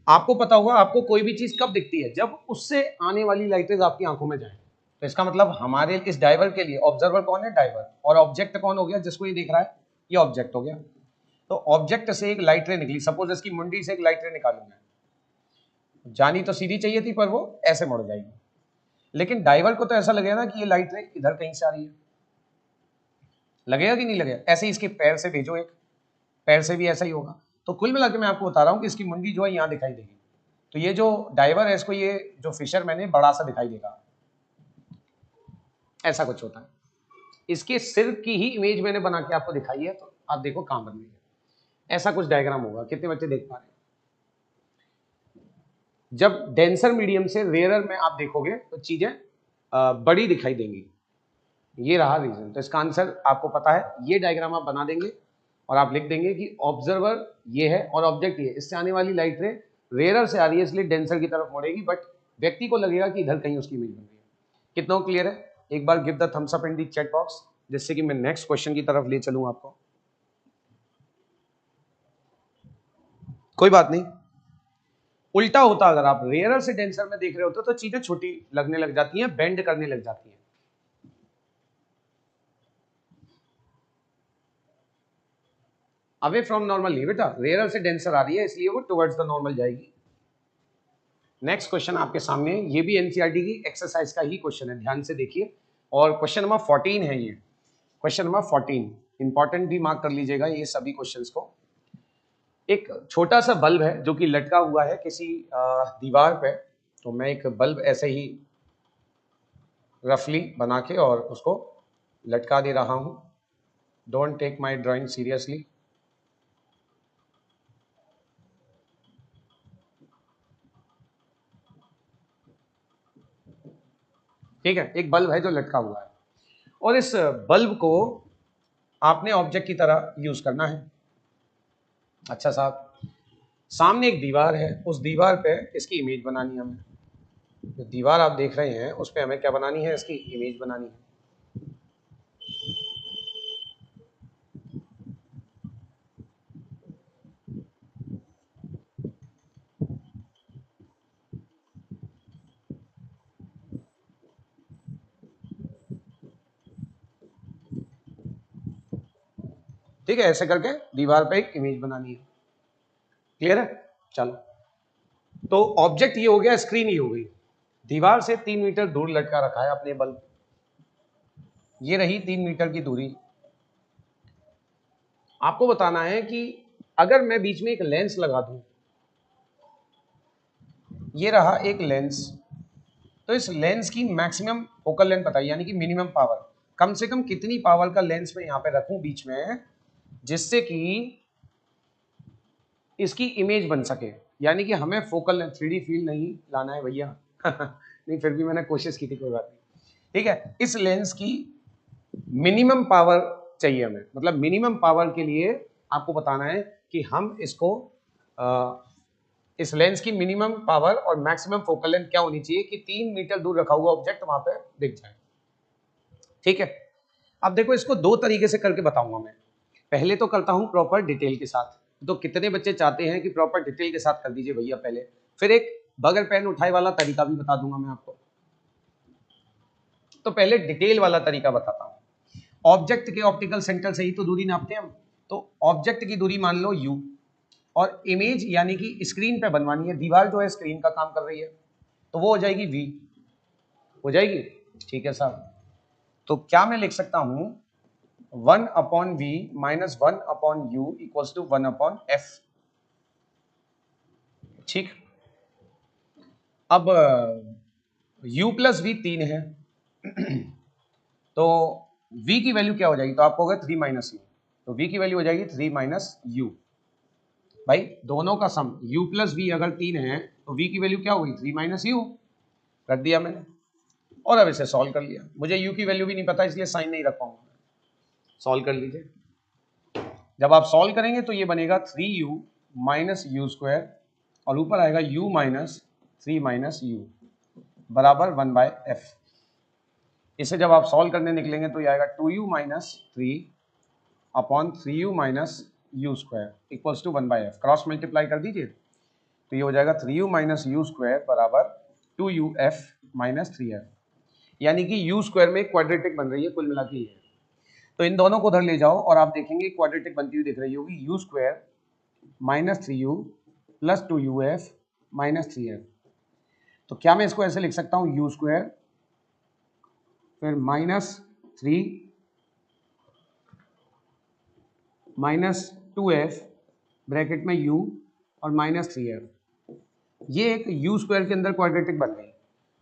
आपको पता होगा आपको कोई भी चीज कब दिखती है, जब उससे आने वाली लाइटें आपकी आंखों में जाए। तो इसका मतलब हमारे इस डाइवर के लिए ऑब्जर्वर कौन है, डाइवर, और ऑब्जेक्ट कौन हो गया, जिसको ये देख रहा है, ये ऑब्जेक्ट हो गया। तो ऑब्जेक्ट से एक लाइट रे निकली, सपोज इसकी मुंडी से एक लाइट रे निकालू मैं, जानी तो सीधी चाहिए थी पर वो ऐसे मुड़ जाएगी, लेकिन डाइवर को तो ऐसा लगेगा ना कि ये लाइट रे इधर कहीं से आ रही है, लगेगा कि नहीं लगेगा। ऐसे ही इसके पैर से भेजो, एक पैर से भी ऐसा ही होगा। तो कुल मिला के मैं आपको बता रहा हूँ कि इसकी मुंडी जो है यहाँ दिखाई देगी, तो ये जो डाइवर है इसको ये जो फिशर मैंने बड़ा सा दिखाई देगा, ऐसा कुछ होता है। इसके सिर की ही इमेज मैंने बना के आपको दिखाई है, तो आप देखो कहां बन रही है, ऐसा कुछ डायग्राम होगा। कितने बच्चे देख पा रहे हैं? जब डेंसर मीडियम से रेयरर में आप देखोगे तो चीजें बड़ी दिखाई देंगी, ये रहा रीजन। तो इसका आंसर आपको पता है, ये डायग्राम आप बना देंगे और आप लिख देंगे कि ऑब्जर्वर ये है और ऑब्जेक्ट ये, इससे आने वाली लाइट रे रेयरर से आ रही है इसलिए डेंसर की तरफ मुड़ेगी, बट व्यक्ति को लगेगा कि इधर कहीं उसकी इमेज बन रही है। कितना क्लियर है? एक बार give the thumbs up in the chat box, जिससे कि मैं नेक्स्ट क्वेश्चन की तरफ ले चलूं आपको। कोई बात नहीं, उल्टा होता अगर आप रेयरर से डेंसर में देख रहे होते तो चीजें छोटी लगने लग जाती हैं, बेंड करने लग जाती हैं। अवे फ्रॉम नॉर्मल नहीं बेटा, रेयरर से डेंसर आ रही है इसलिए वो टुवर्ड्स द नॉर्मल जाएगी। नेक्स्ट क्वेश्चन आपके सामने, ये भी एनसीईआरटी की एक्सरसाइज का ही क्वेश्चन है, ध्यान से देखिए। और क्वेश्चन नंबर 14 है ये, क्वेश्चन नंबर 14 इंपॉर्टेंट भी मार्क कर लीजिएगा ये सभी क्वेश्चंस को। एक छोटा सा बल्ब है जो कि लटका हुआ है किसी दीवार पे, तो मैं एक बल्ब ऐसे ही रफली बना के और उसको लटका दे रहा हूं। Don't take my drawing seriously. ठीक है, एक बल्ब है जो लटका हुआ है और इस बल्ब को आपने ऑब्जेक्ट की तरह यूज करना है। अच्छा साहब, सामने एक दीवार है, उस दीवार पे इसकी इमेज बनानी है हमें। जो दीवार आप देख रहे हैं उस पे हमें क्या बनानी है, इसकी इमेज बनानी है। ठीक है, ऐसे करके दीवार पे एक इमेज बनानी है। क्लियर है? चलो, तो ऑब्जेक्ट ये हो गया, स्क्रीन ये हो गई। दीवार से 3 मीटर दूर लटका रखा है अपने बल्ब। ये रही 3 मीटर की दूरी। आपको बताना है कि अगर मैं बीच में एक लेंस लगा दूं, ये रहा एक लेंस, तो इस लेंस की मैक्सिमम फोकल लेंथ बताइए, यानी कि मिनिमम पावर। कम से कम कितनी पावर का लेंस मैं यहाँ पे रखूं बीच में, जिससे कि इसकी इमेज बन सके। यानी कि हमें फोकल लेंथ 3D फील्ड नहीं लाना है भैया नहीं, फिर भी मैंने कोशिश की थी, कोई बात नहीं। ठीक है, इस लेंस की मिनिमम पावर चाहिए हमें, मतलब मिनिमम पावर के लिए आपको बताना है कि हम इसको इस लेंस की मिनिमम पावर और मैक्सिमम फोकल लेंथ क्या होनी चाहिए कि 3 मीटर दूर रखा हुआ ऑब्जेक्ट वहां पे दिख जाए। ठीक है, अब देखो इसको दो तरीके से करके बताऊंगा मैं। पहले तो करता हूं प्रॉपर डिटेल के साथ। तो कितने बच्चे चाहते हैं कि प्रॉपर डिटेल के साथ कर दीजिए भैया पहले, फिर एक बगैर पेन उठाए वाला तरीका भी बता दूंगा मैं आपको। तो पहले डिटेल वाला तरीका बताता हूं। ऑब्जेक्ट के ऑप्टिकल सेंटर से ही तो दूरी नापते हैं हम। तो ऑब्जेक्ट की दूरी मान लो u, और इमेज यानी कि स्क्रीन पे बनवानी है, दीवार जो है स्क्रीन का काम कर रही है, तो वो हो जाएगी v, हो जाएगी। ठीक है साहब, तो क्या मैं लिख सकता हूं 1/v minus 1/u equals to 1/f। ठीक, अब u प्लस v 3 है तो v की वैल्यू क्या हो जाएगी, तो आपको होगा 3 माइनस u, तो v की वैल्यू हो जाएगी 3 माइनस u। भाई दोनों का सम u प्लस v अगर 3 है तो v की वैल्यू क्या होगी 3 माइनस u, रख दिया मैंने और अब इसे सॉल्व कर लिया। मुझे u की वैल्यू भी नहीं पता इसलिए साइन नहीं रख पाऊंगा। सॉल्व कर लीजिए। जब आप सॉल्व करेंगे तो ये बनेगा 3u माइनस यू स्क्वायर और ऊपर आएगा u माइनस 3 माइनस u बराबर 1/f। इसे जब आप सॉल्व करने निकलेंगे तो ये आएगा 2u minus 3 upon 3u minus u square equals to 1/f। Cross multiply कर दीजिए तो ये हो जाएगा 3u माइनस यू स्क्वायर बराबर 2uf माइनस 3f, यानी कि u स्क्वायर में क्वाड्रेटिक बन रही है कुल मिला के। तो इन दोनों को उधर ले जाओ और आप देखेंगे क्वाड्रेटिक बनती हुई दिख रही होगी, u square minus 3u plus 2uf minus 3f। तो क्या मैं इसको ऐसे लिख सकता हूँ u स्क्वायर फिर माइनस 3 माइनस 2f ब्रैकेट में u और माइनस 3f। ये एक u स्क्वायर के अंदर क्वाड्रेटिक बन गई।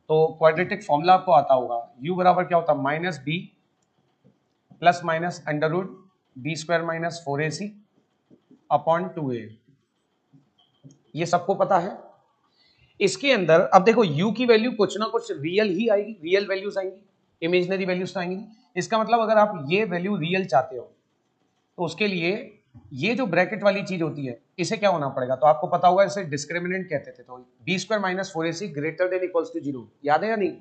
तो क्वाड्रेटिक फॉर्मूला आपको आता होगा, u बराबर क्या होता है minus b plus minus under root b square minus 4ac upon 2a। ये सबको पता है। इसके अंदर अब देखो u की वैल्यू कुछ ना कुछ रियल ही आएगी, रियल वैल्यूज आएंगी, इमेजिनरी वैल्यूज तो आएंगी नहीं। इसका मतलब अगर आप ये वैल्यू रियल चाहते हो तो उसके लिए ये जो ब्रैकेट वाली चीज होती है इसे क्या होना पड़ेगा, तो आपको पता होगा इसे डिस्क्रिमिनेंट कहते थे। तो b square minus 4ac greater than equals to 0, याद है या नहीं।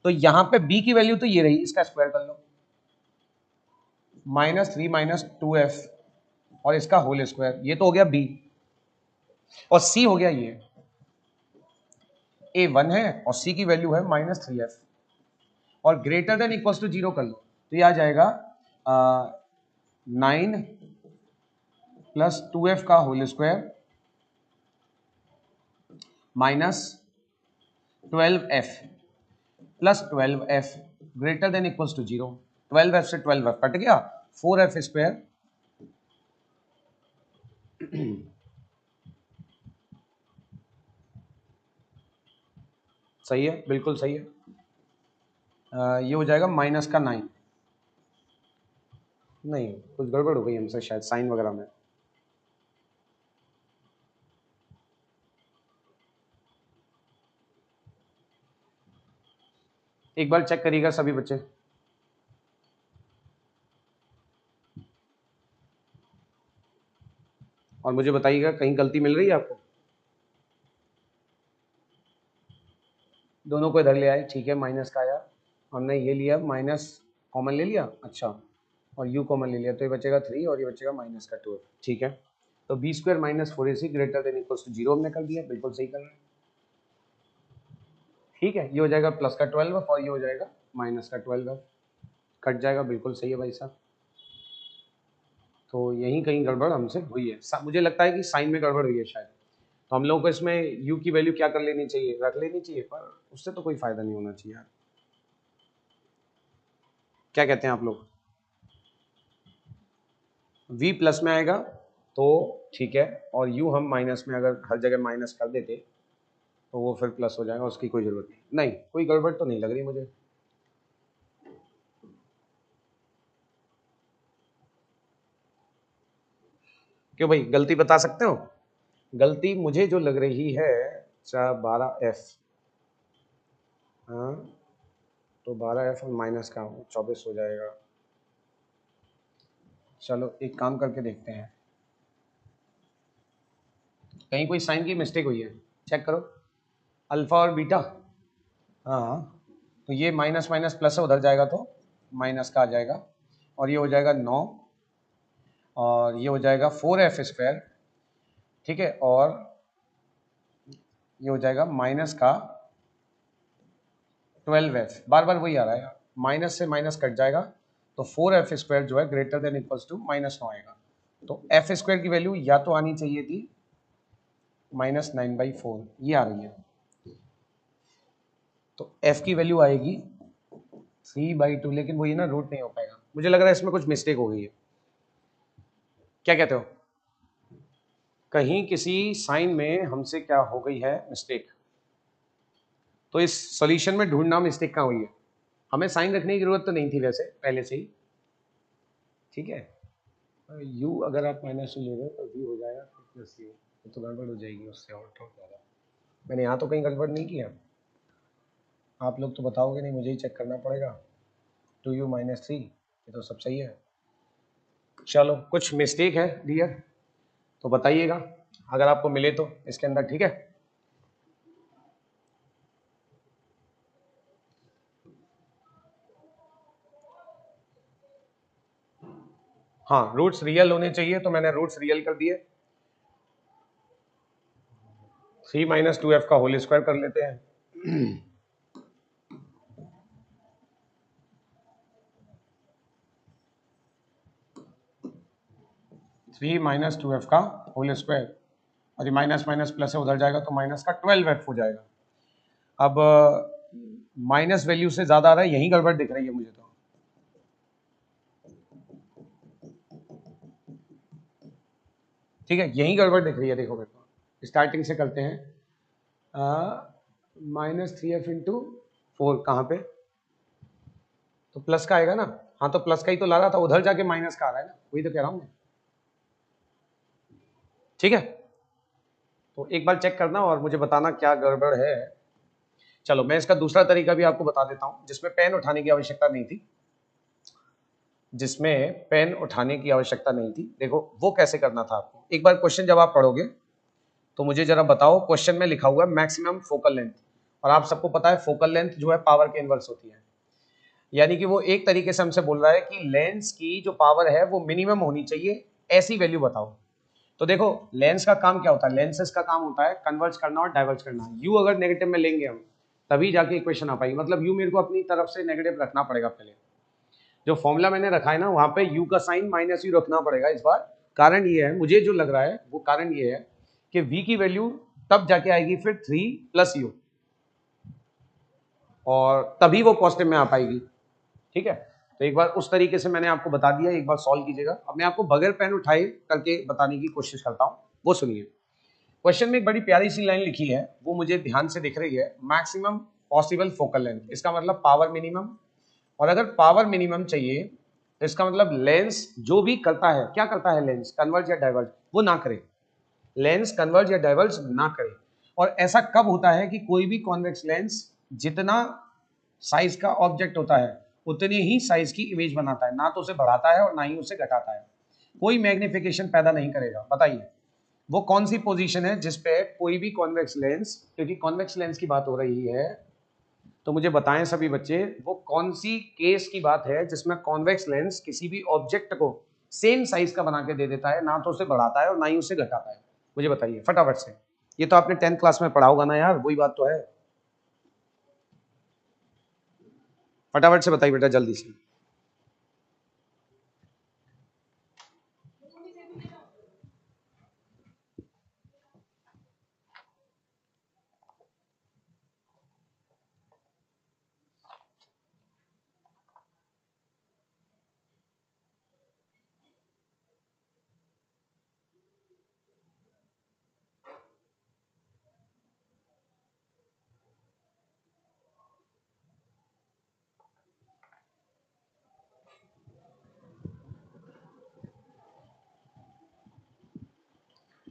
तो यहाँ पे b की वैल्यू तो ये रही, इसका स्क्वायर कर लो माइनस 3 माइनस 2f और इसका होल स्क्वायर, ये तो हो गया b, और c हो गया ये a 1 है और c की वैल्यू है माइनस 3f और ग्रेटर देन इक्वल्स टू 0 कर लो तो ये आ जाएगा 9 प्लस 2f का whole square minus 12f plus 12f greater than equals to 0, 12f से 12f कट गया, 4f स्क्वायर सही है, बिल्कुल सही है। ये हो जाएगा माइनस का 9, नहीं कुछ गड़बड़ हो गई हमसे शायद साइन वगैरह में। एक बार चेक करिएगा सभी बच्चे। और मुझे बताइएगा कहीं गलती मिल रही है आपको। दोनों को इधर ले आए, ठीक है, माइनस का आया, हमने ये लिया माइनस कॉमन ले लिया, अच्छा, और u कॉमन ले लिया, तो ये बचेगा 3 और ये बचेगा माइनस का 2, ठीक है। तो b square minus 4ac greater than equals to 0 हमने कर दिया, बिल्कुल सही कर रहे हैं, ठीक है। ये हो जाएगा प्लस का 12 और ये हो जाएगा माइनस का 12, कट जाएगा, बिल्कुल सही है भाई साहब। तो यहीं कहीं गड़बड़ हमसे हुई है, मुझे लगता है कि साइन में गड़बड़ हुई है शायद। तो हम लोगों को इसमें u की वैल्यू क्या कर लेनी चाहिए, रख लेनी चाहिए, पर उससे तो कोई फायदा नहीं होना चाहिए यार। क्या कहते हैं आप लोग? v प्लस में आएगा तो ठीक है, और u हम माइनस में, अगर हर जगह माइनस कर देते तो वो फिर प्लस हो जाएगा, उसकी कोई जरूरत नहीं। कोई गड़बड़ तो नहीं लग रही मुझे। क्यों भाई, गलती बता सकते हो? गलती मुझे जो लग रही है 12f, हाँ, तो 12f और माइनस का 24 हो जाएगा। चलो एक काम करके देखते हैं, कहीं कोई साइन की मिस्टेक हुई है, चेक करो। अल्फा और बीटा, हाँ, तो ये माइनस माइनस प्लस है, उधर जाएगा तो माइनस का आ जाएगा, और ये हो जाएगा 9 और ये हो जाएगा 4f स्क्वायर, ठीक है, और ये हो जाएगा माइनस का 12f, बार बार वही आ रहा है, माइनस से माइनस कट जाएगा, तो 4f स्क्वायर जो है ग्रेटर देन इक्वल्स टू -9 आएगा। तो f स्क्वायर की वैल्यू या तो आनी चाहिए थी -9/4, ये आ रही है, तो f की वैल्यू आएगी 3/2, लेकिन वो ये ना रूट नहीं हो पाएगा, मुझे लग रहा है इसमें कुछ मिस्टेक हो गई है। क्या कहते हो? कहीं किसी साइन में हमसे क्या हो गई है मिस्टेक, तो इस सॉल्यूशन में ढूंढना मिस्टेक कहाँ हुई है। हमें साइन रखने की जरूरत तो नहीं थी वैसे पहले से ही, ठीक है। u अगर आप -2 ले रहे हो तो v हो जाएगा प्लस u, तो गड़बड़ हो जाएगी उससे और थोड़ा ज़्यादा। मैंने यहाँ तो कहीं गड़बड़ नहीं किया, आप लोग तो बताओगे नहीं, मुझे ही चेक करना पड़ेगा। 2u - 3, ये तो सब सही है। चलो कुछ मिस्टेक है डियर, तो बताइएगा अगर आपको मिले तो इसके अंदर, ठीक है। हाँ, रूट्स रियल होने चाहिए, तो मैंने रूट्स रियल कर दिए। 3 - 2f का होल स्क्वायर कर लेते हैं। 3 - 2f का होल स्क्वायर, और ये माइनस माइनस प्लस है, उधर जाएगा तो माइनस का 12f हो जाएगा। अब माइनस वैल्यू से ज्यादा आ रहा है, यही गड़बड़ दिख रही है मुझे तो। ठीक है, यही गड़बड़ दिख रही है, देखो मेरे को स्टार्टिंग से करते हैं। -3f इंटू 4 कहाँ पे, तो प्लस का आएगा ना, हाँ, तो प्लस का ही तो ला रहा था, उधर जाके माइनस का आ रहा है ना, वही तो कह रहा हूँ मैं, ठीक है। तो एक बार चेक करना और मुझे बताना क्या गड़बड़ है। चलो मैं इसका दूसरा तरीका भी आपको बता देता हूँ, जिसमें पेन उठाने की आवश्यकता नहीं थी, जिसमें पेन उठाने की आवश्यकता नहीं थी। देखो वो कैसे करना था आपको, एक बार क्वेश्चन जब आप पढ़ोगे तो मुझे जरा बताओ, क्वेश्चन में लिखा हुआ है मैक्सिमम फोकल लेंथ, और आप सबको पता है फोकल लेंथ जो है पावर के इनवर्स होती है, यानी कि वो एक तरीके से हमसे बोल रहा है कि लेंस की जो पावर है वो मिनिमम होनी चाहिए, ऐसी वैल्यू बताओ। तो देखो लेंस का काम क्या होता है, लेंसेस का काम होता है कन्वर्ज करना और डाइवर्ज करना। यू अगर नेगेटिव में लेंगे हम तभी जाके इक्वेशन आ पाएगी, मतलब यू मेरे को अपनी तरफ से नेगेटिव रखना पड़ेगा पहले, जो फॉर्मूला मैंने रखा है ना वहां पे यू का साइन -u रखना पड़ेगा इस बार। कारण ये है, मुझे जो लग रहा है वो कारण ये है कि v की वैल्यू तब जाके आएगी फिर 3 + u, और तभी वो पॉजिटिव में आ पाएगी। ठीक है, तो एक बार उस तरीके से मैंने आपको बता दिया, एक बार सॉल्व कीजिएगा। अब मैं आपको बगैर पेन उठाए करके बताने की कोशिश करता हूँ, वो सुनिए। क्वेश्चन में एक बड़ी प्यारी सी लाइन लिखी है, वो मुझे ध्यान से दिख रही है, मैक्सिमम पॉसिबल फोकल लेंथ, इसका मतलब पावर मिनिमम। और अगर पावर मिनिमम चाहिए तो इसका मतलब लेंस जो भी करता है, क्या करता है लेंस, कन्वर्ज या डाइवर्ज, वो ना करे, लेंस कन्वर्ज या डाइवर्ज ना करे। और ऐसा कब होता है कि कोई भी कॉन्वेक्स लेंस जितना साइज का ऑब्जेक्ट होता है उतनी ही साइज की इमेज बनाता है, ना तो उसे बढ़ाता है और ना ही उसे घटाता है, कोई मैग्निफिकेशन पैदा नहीं करेगा। बताइए वो कौन सी पोजीशन है जिसपे कोई भी कॉन्वेक्स लेंस, क्योंकि कॉन्वेक्स लेंस की बात हो रही है, तो मुझे बताएं सभी बच्चे वो कौन सी केस की बात है जिसमें कॉन्वेक्स लेंस किसी भी ऑब्जेक्ट को सेम साइज का बना के दे देता है, ना तो उसे बढ़ाता है और ना ही उसे घटाता है। मुझे बताइए फटाफट से, ये तो आपने 10th क्लास में पढ़ा होगा ना यार, वही बात तो है, फटाफट से बताइए बेटा जल्दी से।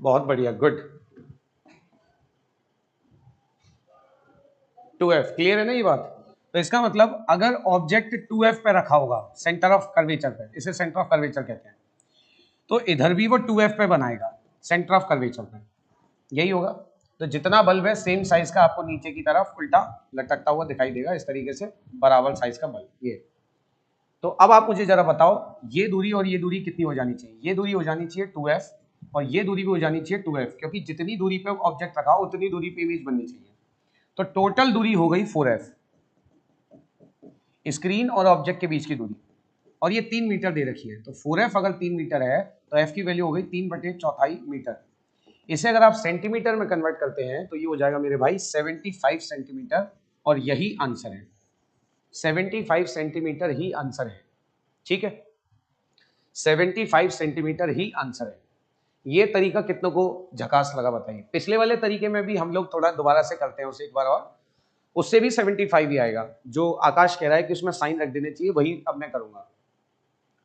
बहुत बढ़िया, गुड। 2f क्लियर है ना ये बात। तो इसका मतलब अगर ऑब्जेक्ट 2f पे रखा होगा, सेंटर ऑफ कर्वेचर पे, इसे सेंटर ऑफ कर्वेचर कहते हैं, तो इधर भी वो 2f पे बनाएगा, सेंटर ऑफ कर्वेचर पे, यही होगा। तो जितना बल्ब है सेम साइज का आपको नीचे की तरफ उल्टा लटकता हुआ दिखाई देगा, इस तरीके से बराबर साइज का बल्ब ये। तो अब आप मुझे जरा बताओ ये दूरी और ये दूरी कितनी हो जानी चाहिए, ये दूरी हो जानी चाहिए 2f और ये दूरी भी हो जानी चाहिए 2f, क्योंकि जितनी दूरी पे ऑब्जेक्ट रखा हो उतनी दूरी पे इमेज बननी चाहिए। तो टोटल दूरी हो गई 4f, स्क्रीन और ऑब्जेक्ट के बीच की दूरी, और ये 3 मीटर दे रखी है। तो 4f अगर 3 मीटर है तो f की वैल्यू हो गई 3/4 मीटर। इसे अगर आप सेंटीमीटर में कन्वर्ट करते हैं तो ये हो जाएगा मेरे भाई 75 सेंटीमीटर, और यही आंसर है, 75 सेंटीमीटर ही आंसर है। ठीक है, 75 सेंटीमीटर ही आंसर है। ये तरीका कितनों को झकास लगा बताइए। पिछले वाले तरीके में भी हम लोग थोड़ा दोबारा से करते हैं उसे एक बार, और उससे भी 75 ही आएगा। जो आकाश कह रहा है कि उसमें साइन रख देने चाहिए, वही अब मैं करूंगा।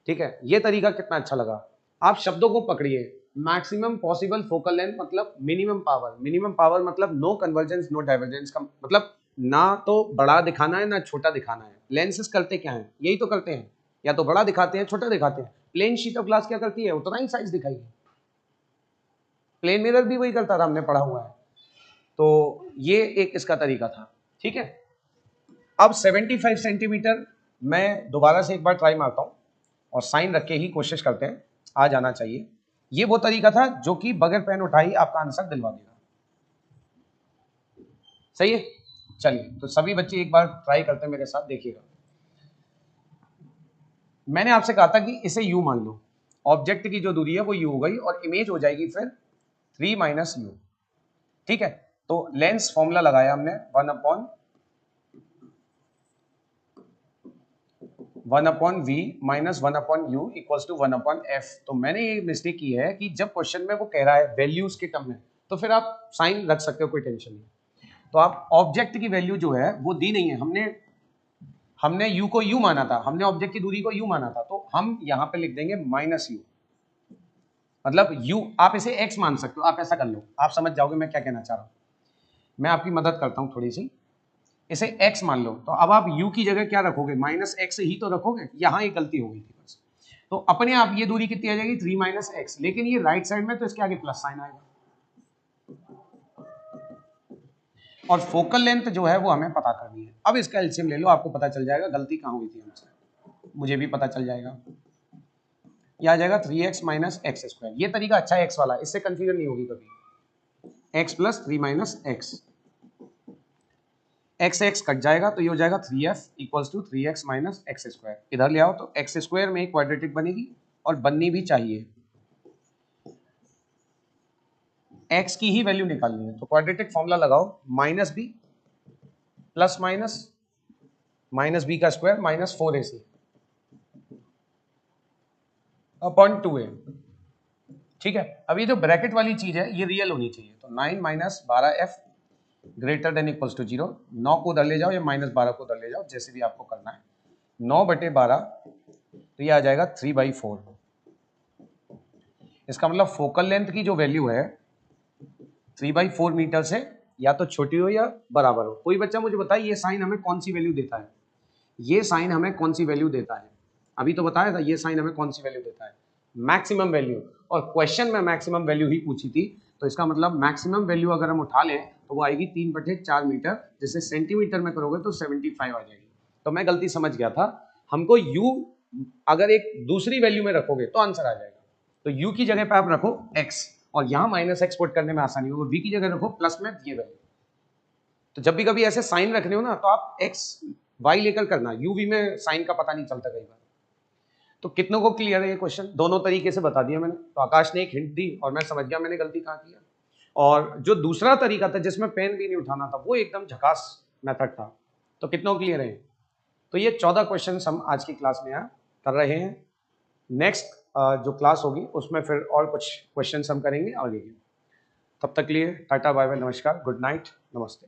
ठीक है, ये तरीका कितना अच्छा लगा। आप शब्दों को पकड़िए, मैक्सिमम पॉसिबल फोकल लेंथ मतलब मिनिमम पावर, मिनिमम पावर मतलब नो कन्वर्जेंस नो डाइवर्जेंस का मतलब ना तो बड़ा दिखाना है ना छोटा दिखाना है। लेंसेज करते क्या है, यही तो करते हैं, या तो बड़ा दिखाते हैं छोटा दिखाते हैं। प्लेन शीट ऑफ ग्लास क्या करती है, उतना ही साइज दिखाई, प्लेन मिरर भी वही करता था, हमने पढ़ा हुआ है। तो ये एक इसका तरीका था। ठीक है, अब 75 सेंटीमीटर मैं दोबारा से एक बार ट्राई मारता हूं और साइन रख के ही कोशिश करते हैं, आ जाना चाहिए। ये वो तरीका था जो कि बगैर पेन उठाई आपका आंसर दिलवा देगा। सही है, चलिए तो सभी बच्चे एक बार ट्राई करते हैं मेरे साथ, देखिएगा। मैंने आपसे कहा था कि इसे यू मान लो, ऑब्जेक्ट की जो दूरी है वो यू हो गई और इमेज हो जाएगी फिर 3 माइनस यू। ठीक है, तो लेंस फॉर्मूला लगाया हमने 1/v minus 1/u equals to 1/f। तो मैंने ये मिस्टेक की है कि जब क्वेश्चन में वो कह रहा है वैल्यूज के टर्म में, तो फिर आप साइन रख सकते हो, कोई टेंशन नहीं। तो आप ऑब्जेक्ट की वैल्यू जो है वो दी नहीं है, हमने u को u माना था, हमने ऑब्जेक्ट की दूरी को u माना था, तो हम यहाँ पे लिख देंगे माइनस u, मतलब u आप इसे x मान सकते हो, आप ऐसा कर लो, आप समझ जाओगे मैं क्या कहना चाह रहा हूँ। मैं आपकी मदद करता हूँ थोड़ी सी, इसे x मान लो, तो अब आप u की जगह क्या रखोगे, माइनस x ही तो रखोगे। यहाँ एक गलती हो गई थी बस, तो अपने आप ये दूरी कितनी आ जाएगी 3 माइनस x, लेकिन ये राइट साइड में तो इसके आगे प्लस साइन आएगा। और फोकल लेंथ जो है वो हमें पता करनी है। अब इसका एलसीएम ले लो, आपको पता चल जाएगा गलती कहाँ हुई थी हमसे, मुझे भी पता चल जाएगा। यह आ जाएगा 3x माइनस एक्स स्क्वायर। ये तरीका अच्छा है x वाला, इससे कंफ्यूजन नहीं होगी कभी। x plus 3 minus x, x x कट जाएगा तो ये हो जाएगा 3f equals to 3x minus x square. इधर ले आओ तो एक्स स्क्वायर में एक क्वाड्रेटिक बनेगी, और बननी भी चाहिए, x की ही वैल्यू निकालनी है। तो क्वाड्रेटिक फॉर्मूला लगाओ, minus b plus minus minus B का square minus 4ac upon 2a। ठीक है, अब ये जो ब्रैकेट वाली चीज है ये रियल होनी चाहिए, तो 9 minus 12f greater than equals to 0। 9 को उधर ले जाओ या माइनस 12 को उधर ले जाओ, जैसे भी आपको करना है। 9/12 तो ये आ जाएगा 3/4। इसका मतलब फोकल लेंथ की जो वैल्यू है 3/4 मीटर से या तो छोटी हो या बराबर हो। कोई बच्चा मुझे बताए ये साइन हमें कौन सी वैल्यू देता है, ये साइन हमें कौन सी वैल्यू देता है? अभी तो बताया था ये साइन हमें कौन सी वैल्यू देता है, मैक्सिमम वैल्यू। और क्वेश्चन में मैक्सिमम वैल्यू ही पूछी थी, तो इसका मतलब मैक्सिमम वैल्यू अगर हम उठा लें तो वो आएगी 3/4 मीटर, जिसे सेंटीमीटर में करोगे तो 75 आ जाएगी। तो मैं गलती समझ गया था, हमको u अगर एक दूसरी वैल्यू में रखोगे तो आंसर आ जाएगा। तो u की जगह पे आप रखो x, और यहाँ माइनस x पुट करने में आसानी होगी, v की जगह रखो प्लस में ये वैल्यू। तो जब भी कभी ऐसे साइन रखने हो ना तो आप x y लेकर करना, u v में साइन का पता नहीं चलता कई बार। तो कितनों को क्लियर है ये क्वेश्चन? दोनों तरीके से बता दिया मैंने। तो आकाश ने एक हिंट दी और मैं समझ गया मैंने गलती कहाँ किया। और जो दूसरा तरीका था जिसमें पेन भी नहीं उठाना था, वो एकदम झकास मेथड था। तो कितनों क्लियर है? तो ये 14 क्वेश्चन हम आज की क्लास में कर रहे हैं। नेक्स्ट जो क्लास होगी उसमें फिर और कुछ क्वेश्चन हम करेंगे आगे के। तब तक लिए टाटा बाय बाय, नमस्कार, गुड नाइट, नमस्ते।